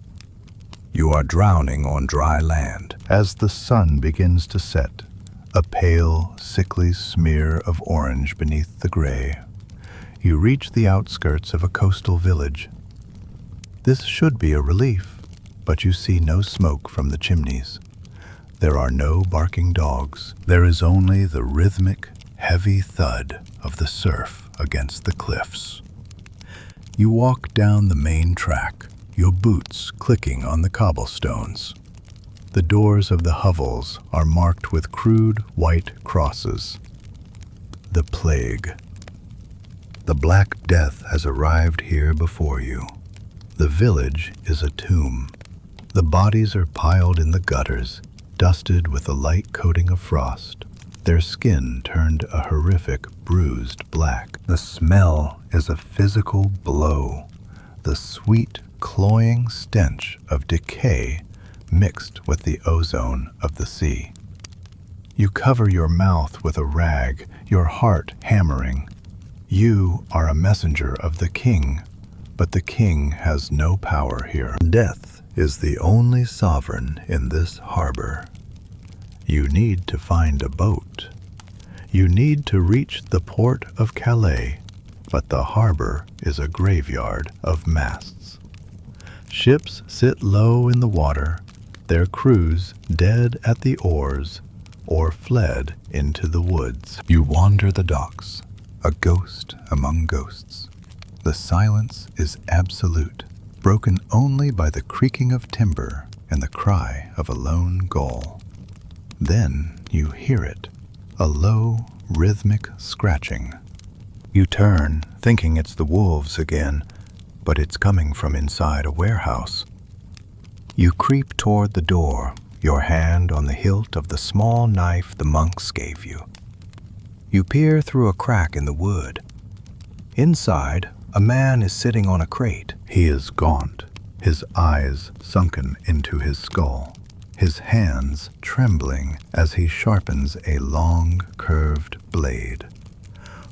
You are drowning on dry land. As the sun begins to set, a pale, sickly smear of orange beneath the gray. You reach the outskirts of a coastal village. This should be a relief, but you see no smoke from the chimneys. There are no barking dogs. There is only the rhythmic, heavy thud of the surf against the cliffs. You walk down the main track, your boots clicking on the cobblestones. The doors of the hovels are marked with crude white crosses. The plague. The Black Death has arrived here before you. The village is a tomb. The bodies are piled in the gutters, dusted with a light coating of frost, their skin turned a horrific, bruised black. The smell is a physical blow, the sweet, cloying stench of decay mixed with the ozone of the sea. You cover your mouth with a rag, your heart hammering. You are a messenger of the king, but the king has no power here. Death is the only sovereign in this harbor. You need to find a boat. You need to reach the port of Calais, but the harbor is a graveyard of masts. Ships sit low in the water, their crews dead at the oars or fled into the woods. You wander the docks, a ghost among ghosts. The silence is absolute, broken only by the creaking of timber and the cry of a lone gull. Then you hear it, a low, rhythmic scratching. You turn, thinking it's the wolves again, but it's coming from inside a warehouse. You creep toward the door, your hand on the hilt of the small knife the monks gave you. You peer through a crack in the wood. Inside, a man is sitting on a crate. He is gaunt, his eyes sunken into his skull, his hands trembling as he sharpens a long, curved blade.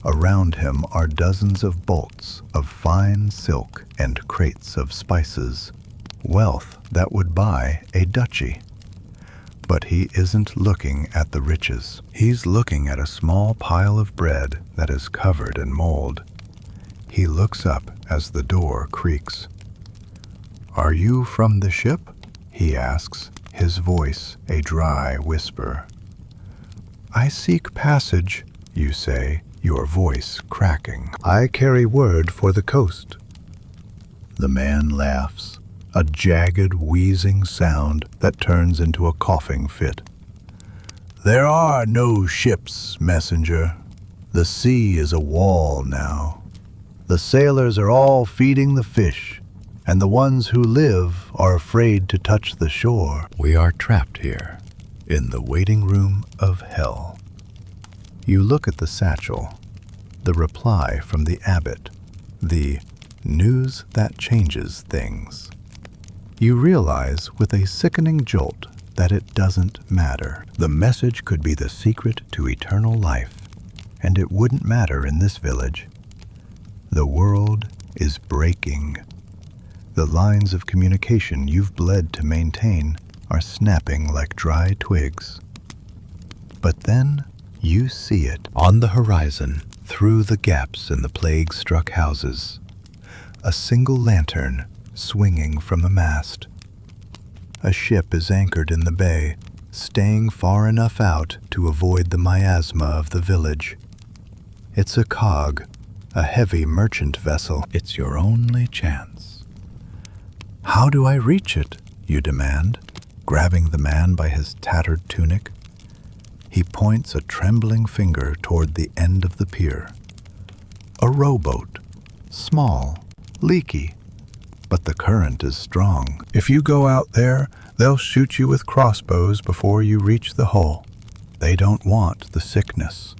Around him are dozens of bolts of fine silk and crates of spices, wealth that would buy a duchy. But he isn't looking at the riches. He's looking at a small pile of bread that is covered in mold. He looks up as the door creaks. "Are you from the ship?" he asks, his voice a dry whisper. "I seek passage," you say, your voice cracking. "I carry word for the coast." The man laughs, a jagged, wheezing sound that turns into a coughing fit. "There are no ships, messenger. The sea is a wall now. The sailors are all feeding the fish, and the ones who live are afraid to touch the shore. We are trapped here, in the waiting room of hell." You look at the satchel, the reply from the abbot, the news that changes things. You realize with a sickening jolt that it doesn't matter. The message could be the secret to eternal life, and it wouldn't matter in this village. The world is breaking. The lines of communication you've bled to maintain are snapping like dry twigs. But then you see it on the horizon, through the gaps in the plague-struck houses. A single lantern swinging from the mast. A ship is anchored in the bay, staying far enough out to avoid the miasma of the village. It's a cog, a heavy merchant vessel. It's your only chance. "How do I reach it?" you demand, grabbing the man by his tattered tunic. He points a trembling finger toward the end of the pier. "A rowboat, small, leaky, but the current is strong. If you go out there, they'll shoot you with crossbows before you reach the hull. They don't want the sickness."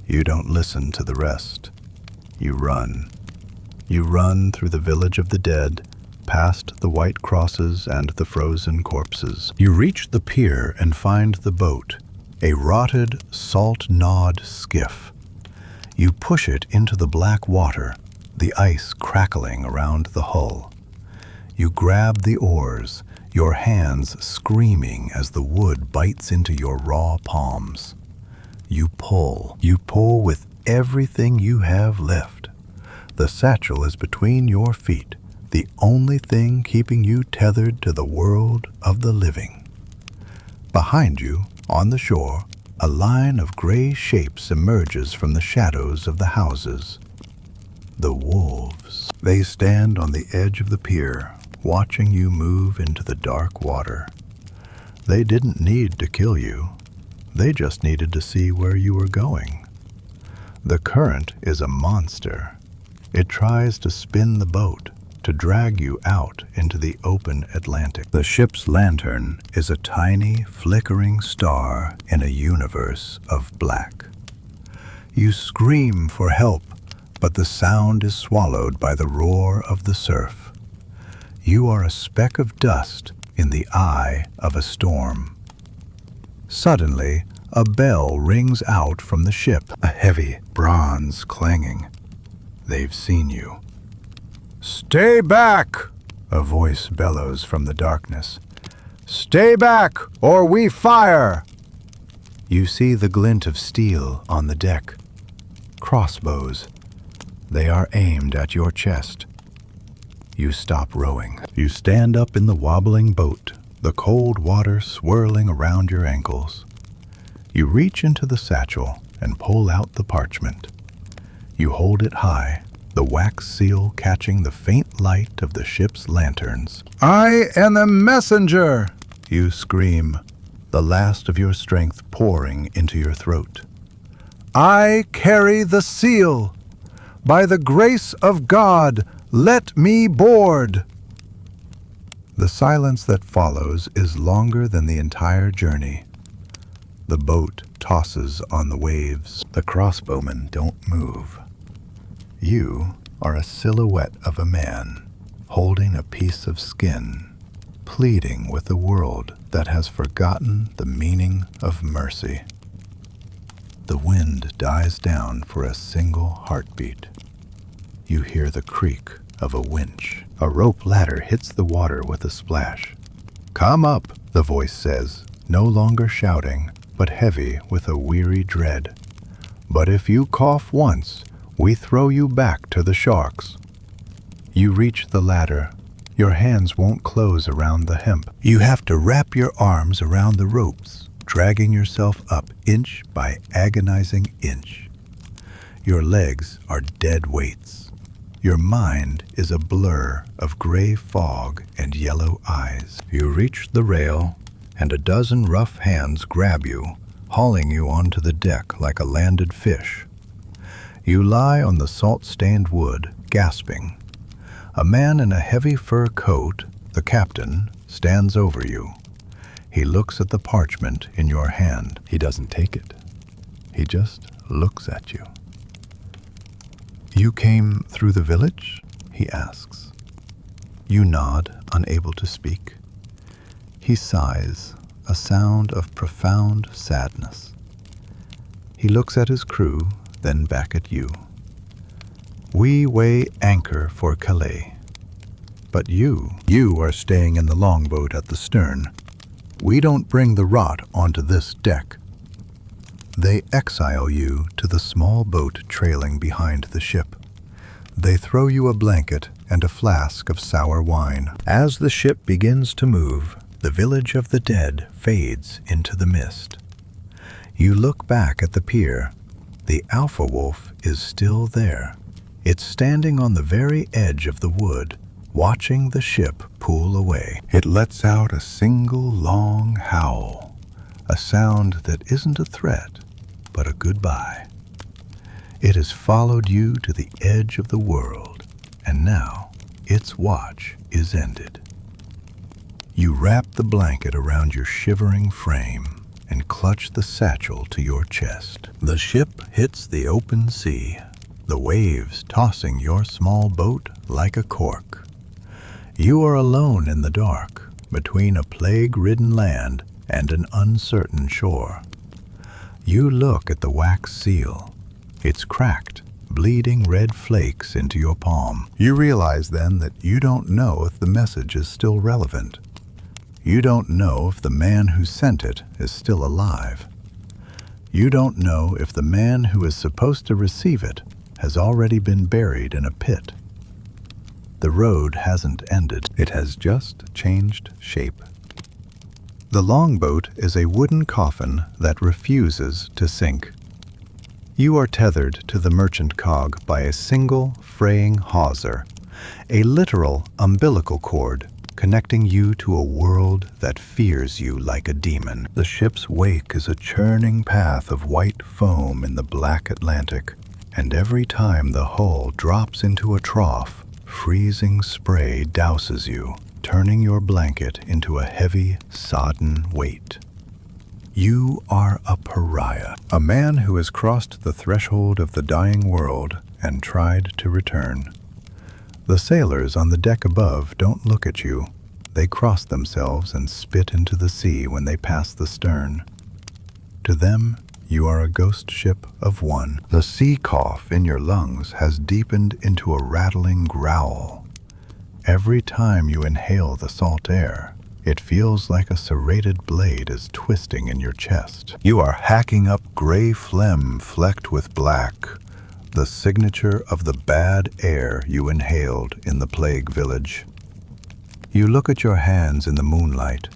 You don't listen to the rest. You run. You run through the village of the dead, past the white crosses and the frozen corpses. You reach the pier and find the boat, a rotted, salt-gnawed skiff. You push it into the black water, the ice crackling around the hull. You grab the oars, your hands screaming as the wood bites into your raw palms. You pull with everything you have left. The satchel is between your feet, the only thing keeping you tethered to the world of the living. Behind you, on the shore, a line of gray shapes emerges from the shadows of the houses. The wolves. They stand on the edge of the pier, watching you move into the dark water. They didn't need to kill you. They just needed to see where you were going. The current is a monster. It tries to spin the boat, to drag you out into the open Atlantic. The ship's lantern is a tiny, flickering star in a universe of black. You scream for help, but the sound is swallowed by the roar of the surf. You are a speck of dust in the eye of a storm. Suddenly, a bell rings out from the ship, a heavy bronze clanging. They've seen you. "Stay back!" a voice bellows from the darkness. "Stay back, or we fire!" You see the glint of steel on the deck. Crossbows. They are aimed at your chest. You stop rowing. You stand up in the wobbling boat, the cold water swirling around your ankles. You reach into the satchel and pull out the parchment. You hold it high, the wax seal catching the faint light of the ship's lanterns. "I am the messenger!" you scream, the last of your strength pouring into your throat. "I carry the seal! By the grace of God, let me board!" The silence that follows is longer than the entire journey. The boat tosses on the waves. The crossbowmen don't move. You are a silhouette of a man, holding a piece of skin, pleading with a world that has forgotten the meaning of mercy. The wind dies down for a single heartbeat. You hear the creak of a winch. A rope ladder hits the water with a splash. "Come up," the voice says, no longer shouting, but heavy with a weary dread. "But if you cough once, we throw you back to the sharks." You reach the ladder. Your hands won't close around the hemp. You have to wrap your arms around the ropes, dragging yourself up inch by agonizing inch. Your legs are dead weights. Your mind is a blur of gray fog and yellow eyes. You reach the rail, and a dozen rough hands grab you, hauling you onto the deck like a landed fish. You lie on the salt-stained wood, gasping. A man in a heavy fur coat, the captain, stands over you. He looks at the parchment in your hand. He doesn't take it. He just looks at you. "You came through the village?" he asks. You nod, unable to speak. He sighs, a sound of profound sadness. He looks at his crew, then back at you. "We weigh anchor for Calais. But you are staying in the longboat at the stern. We don't bring the rot onto this deck." They exile you to the small boat trailing behind the ship. They throw you a blanket and a flask of sour wine. As the ship begins to move, the village of the dead fades into the mist. You look back at the pier. The alpha wolf is still there. It's standing on the very edge of the wood, watching the ship pull away. It lets out a single long howl, a sound that isn't a threat, but a goodbye. It has followed you to the edge of the world, and now its watch is ended. You wrap the blanket around your shivering frame and clutch the satchel to your chest. The ship hits the open sea, the waves tossing your small boat like a cork. You are alone in the dark, between a plague-ridden land and an uncertain shore. You look at the wax seal. It's cracked, bleeding red flakes into your palm. You realize then that you don't know if the message is still relevant. You don't know if the man who sent it is still alive. You don't know if the man who is supposed to receive it has already been buried in a pit. The road hasn't ended. It has just changed shape. The longboat is a wooden coffin that refuses to sink. You are tethered to the merchant cog by a single fraying hawser, a literal umbilical cord connecting you to a world that fears you like a demon. The ship's wake is a churning path of white foam in the black Atlantic, and every time the hull drops into a trough, freezing spray douses you, turning your blanket into a heavy, sodden weight. You are a pariah, a man who has crossed the threshold of the dying world and tried to return. The sailors on the deck above don't look at you. They cross themselves and spit into the sea when they pass the stern. To them, you are a ghost ship of one. The sea cough in your lungs has deepened into a rattling growl. Every time you inhale the salt air, it feels like a serrated blade is twisting in your chest. You are hacking up gray phlegm flecked with black, the signature of the bad air you inhaled in the plague village. You look at your hands in the moonlight.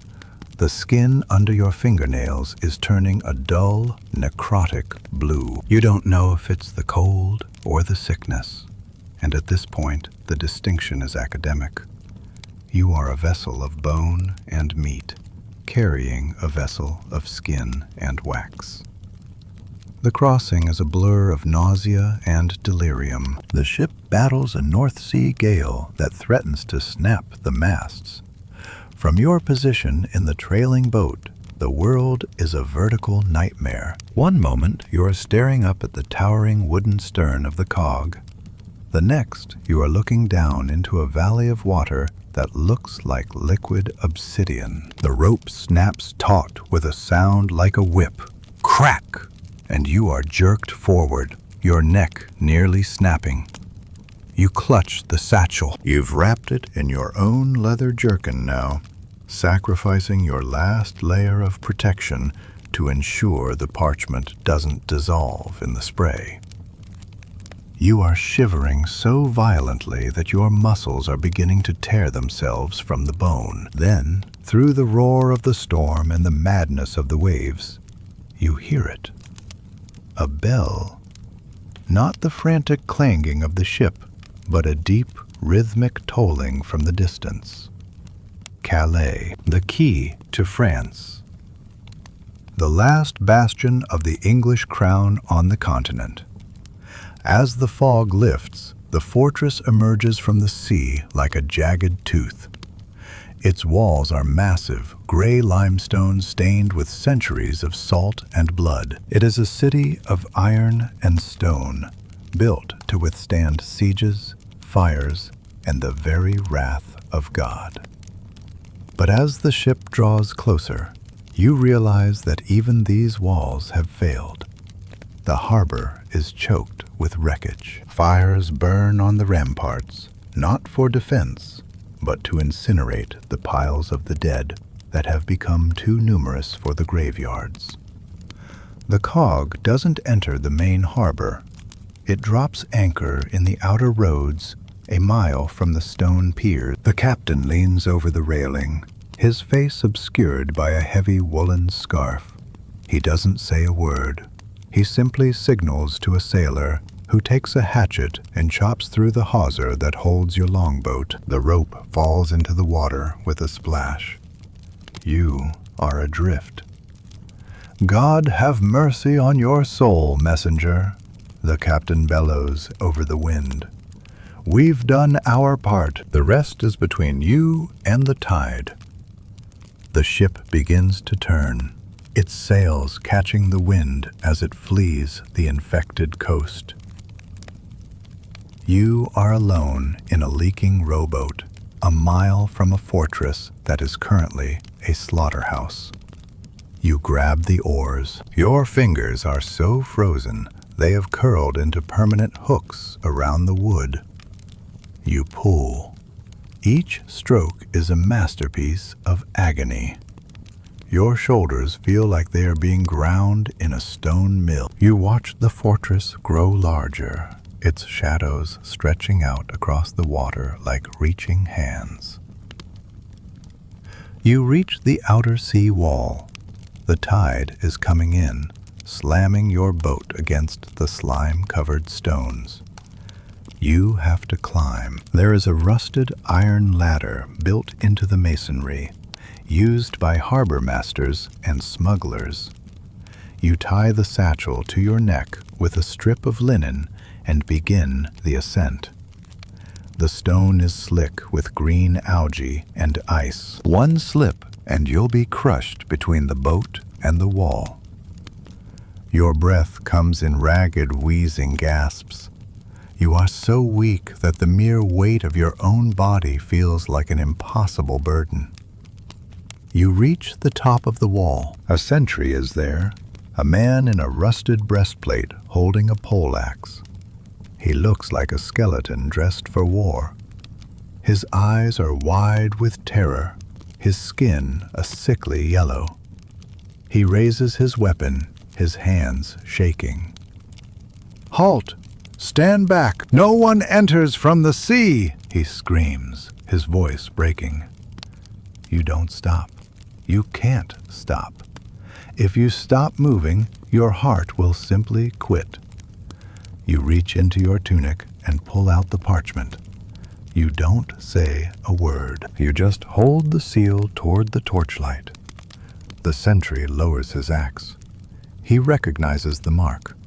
The skin under your fingernails is turning a dull, necrotic blue. You don't know if it's the cold or the sickness, and at this point, the distinction is academic. You are a vessel of bone and meat, carrying a vessel of skin and wax. The crossing is a blur of nausea and delirium. The ship battles a North Sea gale that threatens to snap the masts. From your position in the trailing boat, the world is a vertical nightmare. One moment, you are staring up at the towering wooden stern of the cog. The next, you are looking down into a valley of water that looks like liquid obsidian. The rope snaps taut with a sound like a whip. Crack! And you are jerked forward, your neck nearly snapping. You clutch the satchel. You've wrapped it in your own leather jerkin now, sacrificing your last layer of protection to ensure the parchment doesn't dissolve in the spray. You are shivering so violently that your muscles are beginning to tear themselves from the bone. Then, through the roar of the storm and the madness of the waves, you hear it. A bell. Not the frantic clanging of the ship, but a deep, rhythmic tolling from the distance. Calais, the key to France. The last bastion of the English crown on the continent. As the fog lifts, the fortress emerges from the sea like a jagged tooth. Its walls are massive, gray limestone stained with centuries of salt and blood. It is a city of iron and stone, built to withstand sieges, fires, and the very wrath of God. But as the ship draws closer, you realize that even these walls have failed. The harbor is choked with wreckage. Fires burn on the ramparts, not for defense, but to incinerate the piles of the dead that have become too numerous for the graveyards. The cog doesn't enter the main harbor. It drops anchor in the outer roads a mile from the stone pier. The captain leans over the railing, his face obscured by a heavy woolen scarf. He doesn't say a word. He simply signals to a sailor who takes a hatchet and chops through the hawser that holds your longboat. The rope falls into the water with a splash. You are adrift. God have mercy on your soul, messenger, the captain bellows over the wind. We've done our part. The rest is between you and the tide. The ship begins to turn, its sails catching the wind as it flees the infected coast. You are alone in a leaking rowboat, a mile from a fortress that is currently a slaughterhouse. You grab the oars. Your fingers are so frozen they have curled into permanent hooks around the wood. You pull. Each stroke is a masterpiece of agony. Your shoulders feel like they are being ground in a stone mill. You watch the fortress grow larger, its shadows stretching out across the water like reaching hands. You reach the outer sea wall. The tide is coming in, slamming your boat against the slime-covered stones. You have to climb. There is a rusted iron ladder built into the masonry, used by harbor masters and smugglers. You tie the satchel to your neck with a strip of linen and begin the ascent. The stone is slick with green algae and ice. One slip and you'll be crushed between the boat and the wall. Your breath comes in ragged, wheezing gasps. You are so weak that the mere weight of your own body feels like an impossible burden. You reach the top of the wall. A sentry is there, a man in a rusted breastplate holding a poleaxe. He looks like a skeleton dressed for war. His eyes are wide with terror, his skin a sickly yellow. He raises his weapon, his hands shaking. "Halt! Stand back! No one enters from the sea!" he screams, his voice breaking. You don't stop. You can't stop. If you stop moving, your heart will simply quit. You reach into your tunic and pull out the parchment. You don't say a word. You just hold the seal toward the torchlight. The sentry lowers his axe. He recognizes the mark.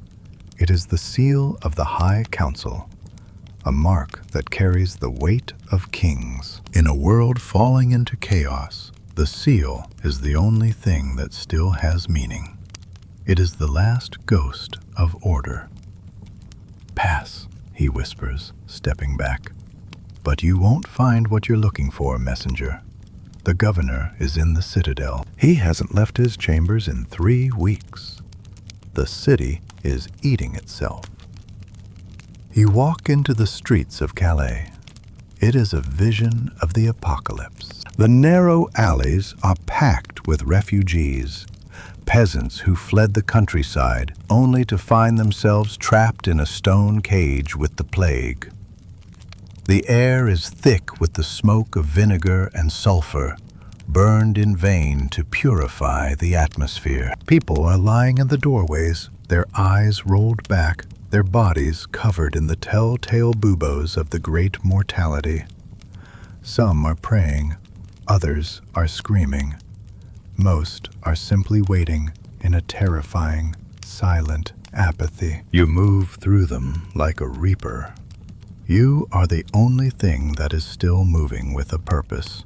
It is the seal of the High Council, a mark that carries the weight of kings. In a world falling into chaos, the seal is the only thing that still has meaning. It is the last ghost of order. "Pass," he whispers, stepping back. "But you won't find what you're looking for, messenger. The governor is in the citadel. He hasn't left his chambers in 3 weeks. The city is eating itself." You walk into the streets of Calais. It is a vision of the apocalypse. The narrow alleys are packed with refugees, peasants who fled the countryside only to find themselves trapped in a stone cage with the plague. The air is thick with the smoke of vinegar and sulfur, burned in vain to purify the atmosphere. People are lying in the doorways, their eyes rolled back, their bodies covered in the telltale buboes of the great mortality. Some are praying, others are screaming. Most are simply waiting in a terrifying, silent apathy. You move through them like a reaper. You are the only thing that is still moving with a purpose.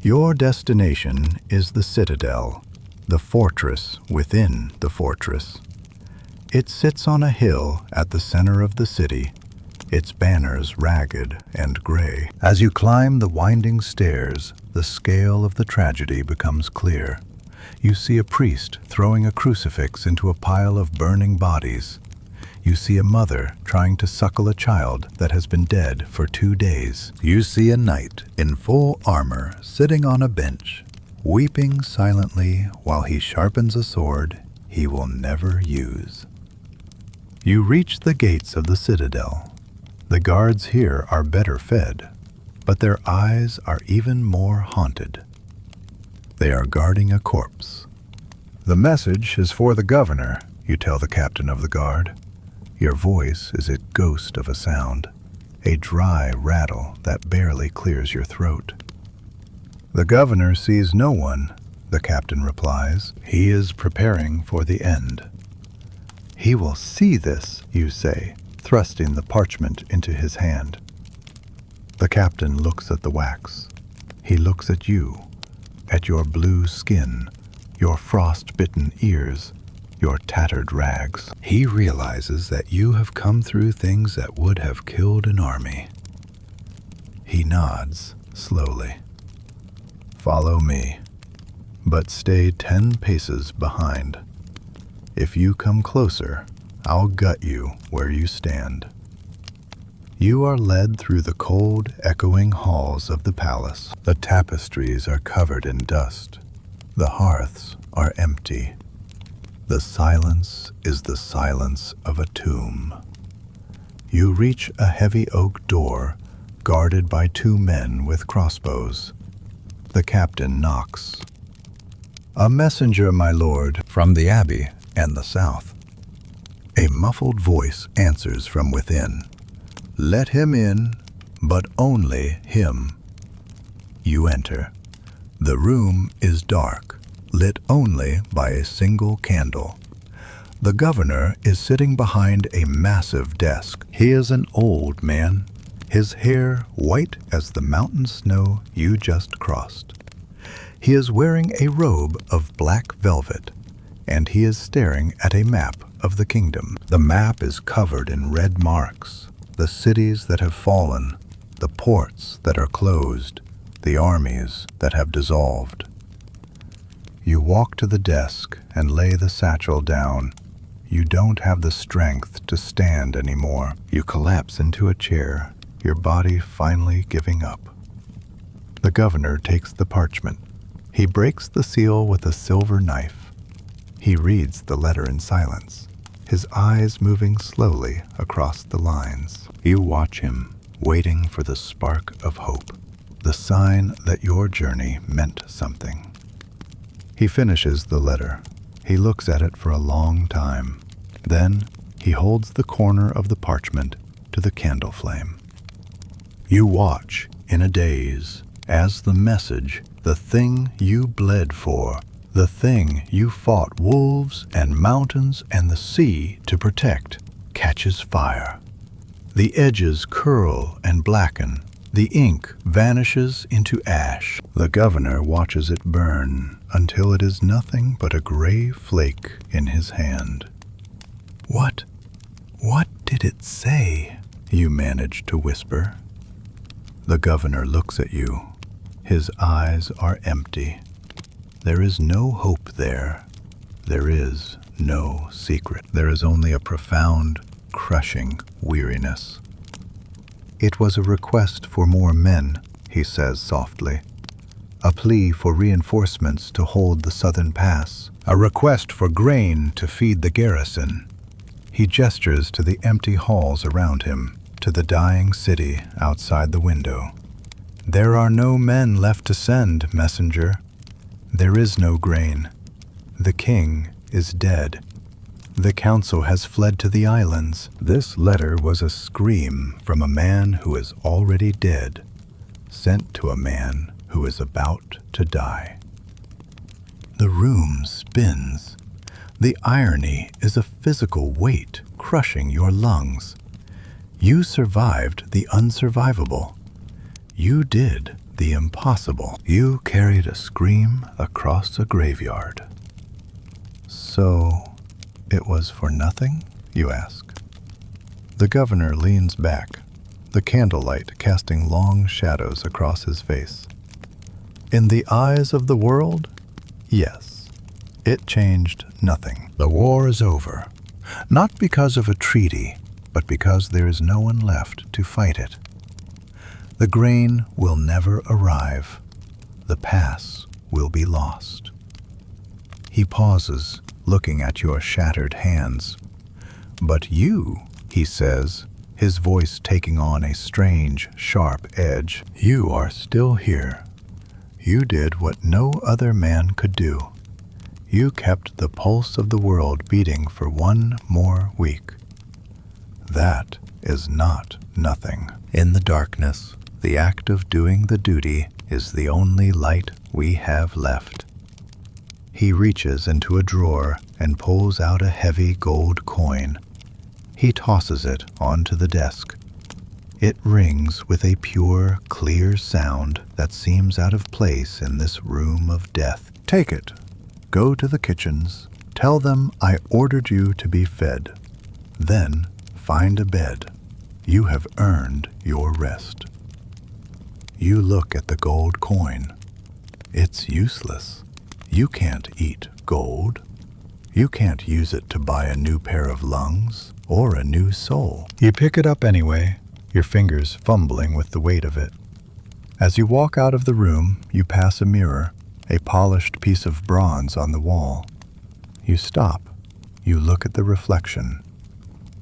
Your destination is the citadel, the fortress within the fortress. It sits on a hill at the center of the city, its banners ragged and gray. As you climb the winding stairs, the scale of the tragedy becomes clear. You see a priest throwing a crucifix into a pile of burning bodies. You see a mother trying to suckle a child that has been dead for 2 days. You see a knight in full armor sitting on a bench, weeping silently while he sharpens a sword he will never use. You reach the gates of the citadel. The guards here are better fed, but their eyes are even more haunted. They are guarding a corpse. "The message is for the governor," you tell the captain of the guard. Your voice is a ghost of a sound, a dry rattle that barely clears your throat. "The governor sees no one," the captain replies. "He is preparing for the end." "He will see this," you say, thrusting the parchment into his hand. The captain looks at the wax. He looks at you, at your blue skin, your frost-bitten ears, your tattered rags. He realizes that you have come through things that would have killed an army. He nods slowly. "Follow me, but stay 10 paces behind. If you come closer, I'll gut you where you stand." You are led through the cold, echoing halls of the palace. The tapestries are covered in dust. The hearths are empty. The silence is the silence of a tomb. You reach a heavy oak door guarded by 2 men with crossbows. The captain knocks. "A messenger, my lord, from the abbey and the south." A muffled voice answers from within. "Let him in, but only him." You enter. The room is dark, lit only by a single candle. The governor is sitting behind a massive desk. He is an old man, his hair white as the mountain snow you just crossed. He is wearing a robe of black velvet, and he is staring at a map of the kingdom. The map is covered in red marks, the cities that have fallen, the ports that are closed, the armies that have dissolved. You walk to the desk and lay the satchel down. You don't have the strength to stand anymore. You collapse into a chair, your body finally giving up. The governor takes the parchment. He breaks the seal with a silver knife. He reads the letter in silence, his eyes moving slowly across the lines. You watch him, waiting for the spark of hope, the sign that your journey meant something. He finishes the letter. He looks at it for a long time. Then he holds the corner of the parchment to the candle flame. You watch in a daze as the message, the thing you bled for, the thing you fought wolves and mountains and the sea to protect, catches fire. The edges curl and blacken. The ink vanishes into ash. The governor watches it burn until it is nothing but a gray flake in his hand. What did it say?" you manage to whisper. The governor looks at you. His eyes are empty. There is no hope there. There is no secret. There is only a profound, crushing weariness. "It was a request for more men," he says softly. "A plea for reinforcements to hold the southern pass. A request for grain to feed the garrison." He gestures to the empty halls around him, to the dying city outside the window. "There are no men left to send, messenger. There is no grain. The king is dead. The council has fled to the islands." This letter was a scream from a man who is already dead, sent to a man who is about to die. The room spins. The irony is a physical weight crushing your lungs. You survived the unsurvivable. You did the impossible. You carried a scream across a graveyard. "So, it was for nothing?" you ask. The governor leans back, the candlelight casting long shadows across his face. "In the eyes of the world, yes. It changed nothing. The war is over, not because of a treaty, but because there is no one left to fight it. The grain will never arrive. The pass will be lost." He pauses, looking at your shattered hands. "But you," he says, his voice taking on a strange, sharp edge, "you are still here. You did what no other man could do. You kept the pulse of the world beating for one more week. That is not nothing. In the darkness, the act of doing the duty is the only light we have left." He reaches into a drawer and pulls out a heavy gold coin. He tosses it onto the desk. It rings with a pure, clear sound that seems out of place in this room of death. "Take it. Go to the kitchens. Tell them I ordered you to be fed. Then find a bed. You have earned your rest." You look at the gold coin. It's useless. You can't eat gold. You can't use it to buy a new pair of lungs or a new soul. You pick it up anyway, your fingers fumbling with the weight of it. As you walk out of the room, you pass a mirror, a polished piece of bronze on the wall. You stop. You look at the reflection.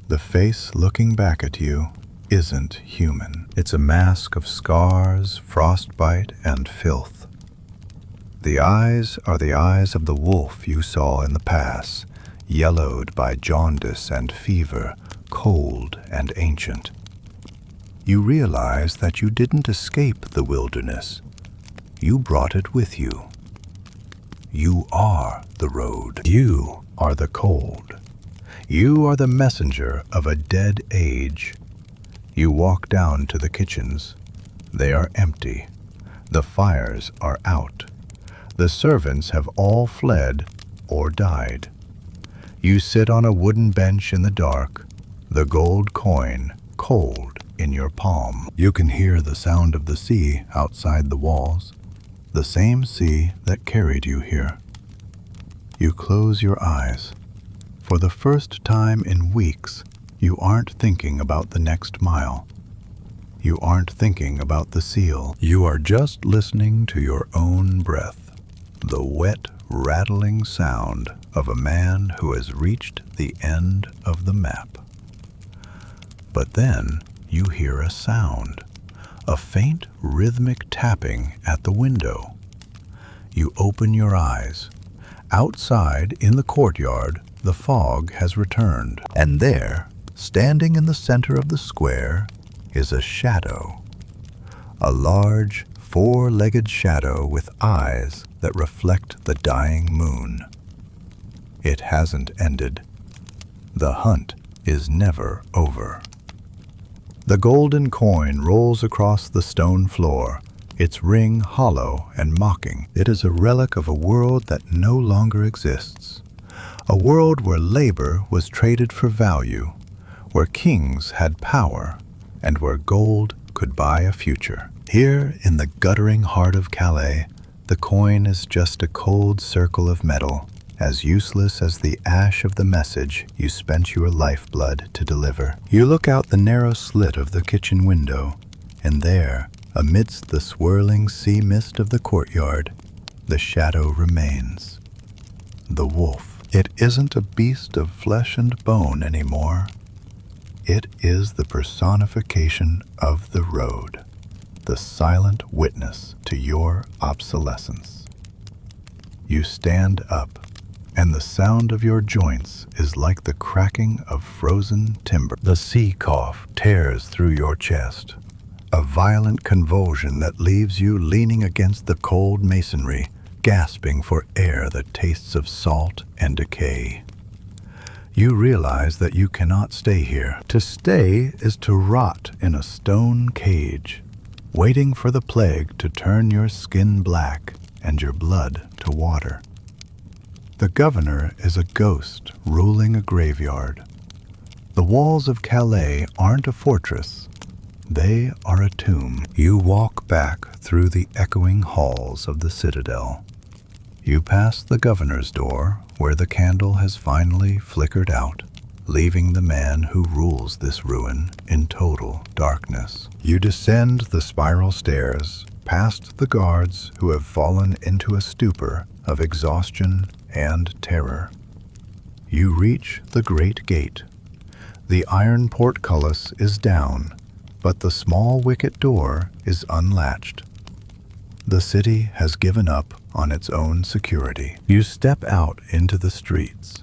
The face looking back at you isn't human. It's a mask of scars, frostbite, and filth. The eyes are the eyes of the wolf you saw in the pass, yellowed by jaundice and fever, cold and ancient. You realize that you didn't escape the wilderness. You brought it with you. You are the road. You are the cold. You are the messenger of a dead age. You walk down to the kitchens. They are empty. The fires are out. The servants have all fled or died. You sit on a wooden bench in the dark, the gold coin cold in your palm. You can hear the sound of the sea outside the walls, the same sea that carried you here. You close your eyes. For the first time in weeks, you aren't thinking about the next mile. You aren't thinking about the seal. You are just listening to your own breath, the wet, rattling sound of a man who has reached the end of the map. But then you hear a sound, a faint rhythmic tapping at the window. You open your eyes. Outside in the courtyard, the fog has returned, and there, standing in the center of the square, is a shadow. A large, four-legged shadow with eyes that reflect the dying moon. It hasn't ended. The hunt is never over. The golden coin rolls across the stone floor, its ring hollow and mocking. It is a relic of a world that no longer exists. A world where labor was traded for value, where kings had power, and where gold could buy a future. Here, in the guttering heart of Calais, the coin is just a cold circle of metal, as useless as the ash of the message you spent your lifeblood to deliver. You look out the narrow slit of the kitchen window, and there, amidst the swirling sea mist of the courtyard, the shadow remains. The wolf. It isn't a beast of flesh and bone anymore. It is the personification of the road, the silent witness to your obsolescence. You stand up, and the sound of your joints is like the cracking of frozen timber. The sea cough tears through your chest, a violent convulsion that leaves you leaning against the cold masonry, gasping for air that tastes of salt and decay. You realize that you cannot stay here. To stay is to rot in a stone cage, waiting for the plague to turn your skin black and your blood to water. The governor is a ghost ruling a graveyard. The walls of Calais aren't a fortress. They are a tomb. You walk back through the echoing halls of the citadel. You pass the governor's door, where the candle has finally flickered out, leaving the man who rules this ruin in total darkness. You descend the spiral stairs, past the guards who have fallen into a stupor of exhaustion and terror. You reach the great gate. The iron portcullis is down, but the small wicket door is unlatched. The city has given up on its own security. You step out into the streets.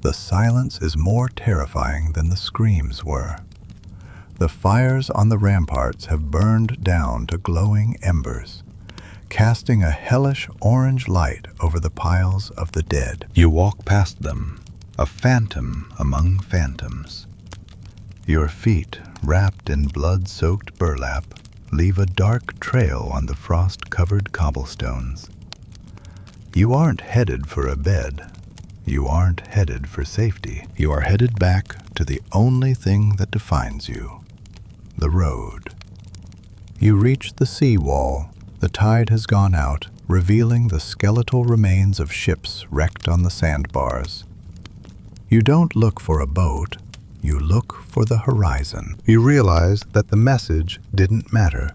The silence is more terrifying than the screams were. The fires on the ramparts have burned down to glowing embers, casting a hellish orange light over the piles of the dead. You walk past them, a phantom among phantoms. Your feet, wrapped in blood-soaked burlap, leave a dark trail on the frost-covered cobblestones. You aren't headed for a bed. You aren't headed for safety. You are headed back to the only thing that defines you, the road. You reach the sea wall. The tide has gone out, revealing the skeletal remains of ships wrecked on the sandbars. You don't look for a boat. you look for the horizon. You realize that the message didn't matter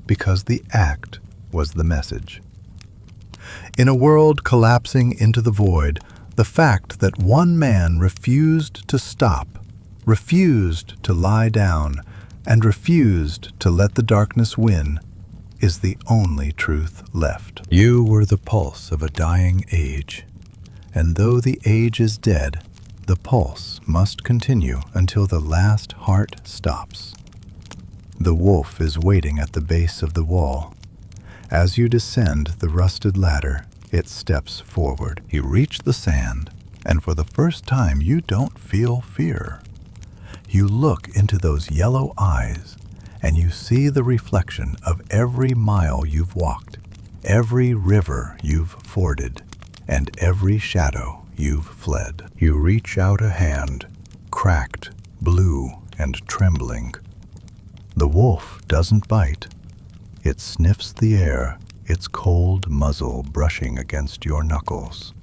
because the act was the message. In a world collapsing into the void, the fact that one man refused to stop, refused to lie down, and refused to let the darkness win is the only truth left. You were the pulse of a dying age, and though the age is dead, the pulse must continue until the last heart stops. The wolf is waiting at the base of the wall. As you descend the rusted ladder, it steps forward. You reach the sand, and for the first time you don't feel fear. You look into those yellow eyes, and you see the reflection of every mile you've walked, every river you've forded, and every shadow you've fled. You reach out a hand, cracked, blue, and trembling. The wolf doesn't bite. It sniffs the air, its cold muzzle brushing against your knuckles.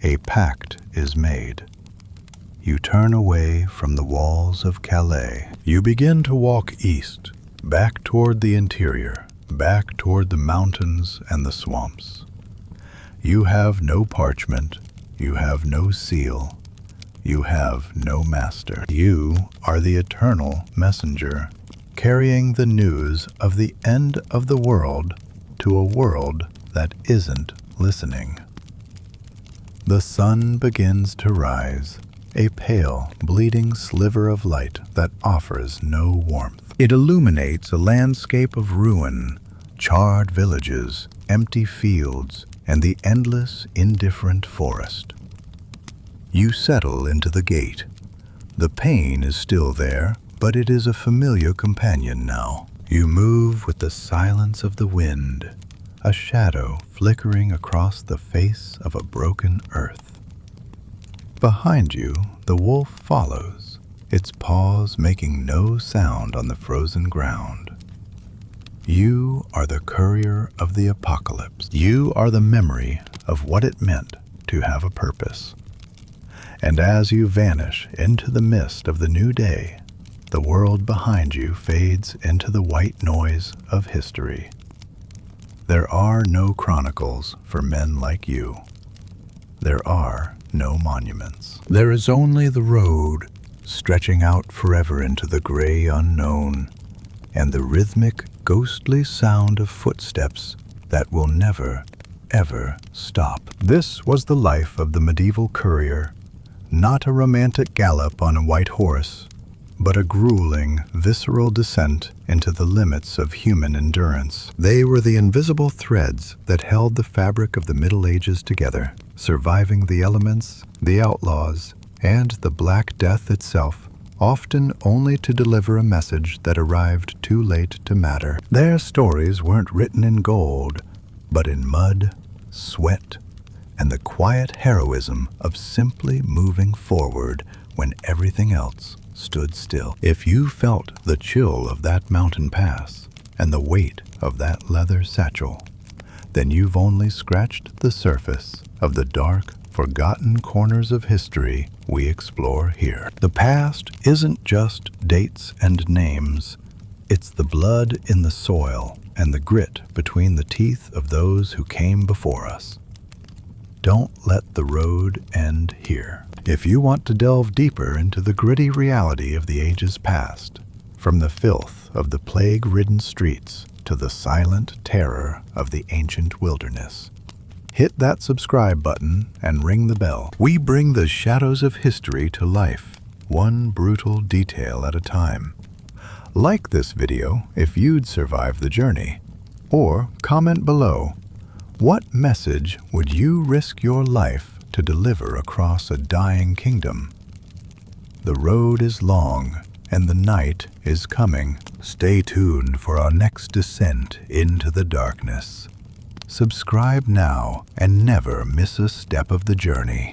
A pact is made. You turn away from the walls of Calais. You begin to walk east, back toward the interior, back toward the mountains and the swamps. You have no parchment, you have no seal, you have no master. You are the eternal messenger, carrying the news of the end of the world to a world that isn't listening. The sun begins to rise, a pale, bleeding sliver of light that offers no warmth. It illuminates a landscape of ruin, charred villages, empty fields, and the endless, indifferent forest. You settle into the gate. The pain is still there, but it is a familiar companion now. You move with the silence of the wind, a shadow flickering across the face of a broken earth. Behind you, the wolf follows, its paws making no sound on the frozen ground. You are the courier of the apocalypse. You are the memory of what it meant to have a purpose. And as you vanish into the mist of the new day, the world behind you fades into the white noise of history. There are no chronicles for men like you. There are no monuments. There is only the road, stretching out forever into the gray unknown, and the rhythmic, ghostly sound of footsteps that will never, ever stop. This was the life of the medieval courier, not a romantic gallop on a white horse, but a grueling, visceral descent into the limits of human endurance. They were the invisible threads that held the fabric of the Middle Ages together, surviving the elements, the outlaws, and the Black Death itself, often only to deliver a message that arrived too late to matter. Their stories weren't written in gold, but in mud, sweat, and the quiet heroism of simply moving forward when everything else stood still. If you felt the chill of that mountain pass and the weight of that leather satchel, then you've only scratched the surface of the dark, forgotten corners of history we explore here. The past isn't just dates and names. It's the blood in the soil and the grit between the teeth of those who came before us. Don't let the road end here. If you want to delve deeper into the gritty reality of the ages past, from the filth of the plague-ridden streets to the silent terror of the ancient wilderness, hit that subscribe button and ring the bell. We bring the shadows of history to life, one brutal detail at a time. Like this video if you'd survive the journey, or comment below, what message would you risk your life to deliver across a dying kingdom? The road is long and the night is coming. Stay tuned for our next descent into the darkness. Subscribe now and never miss a step of the journey.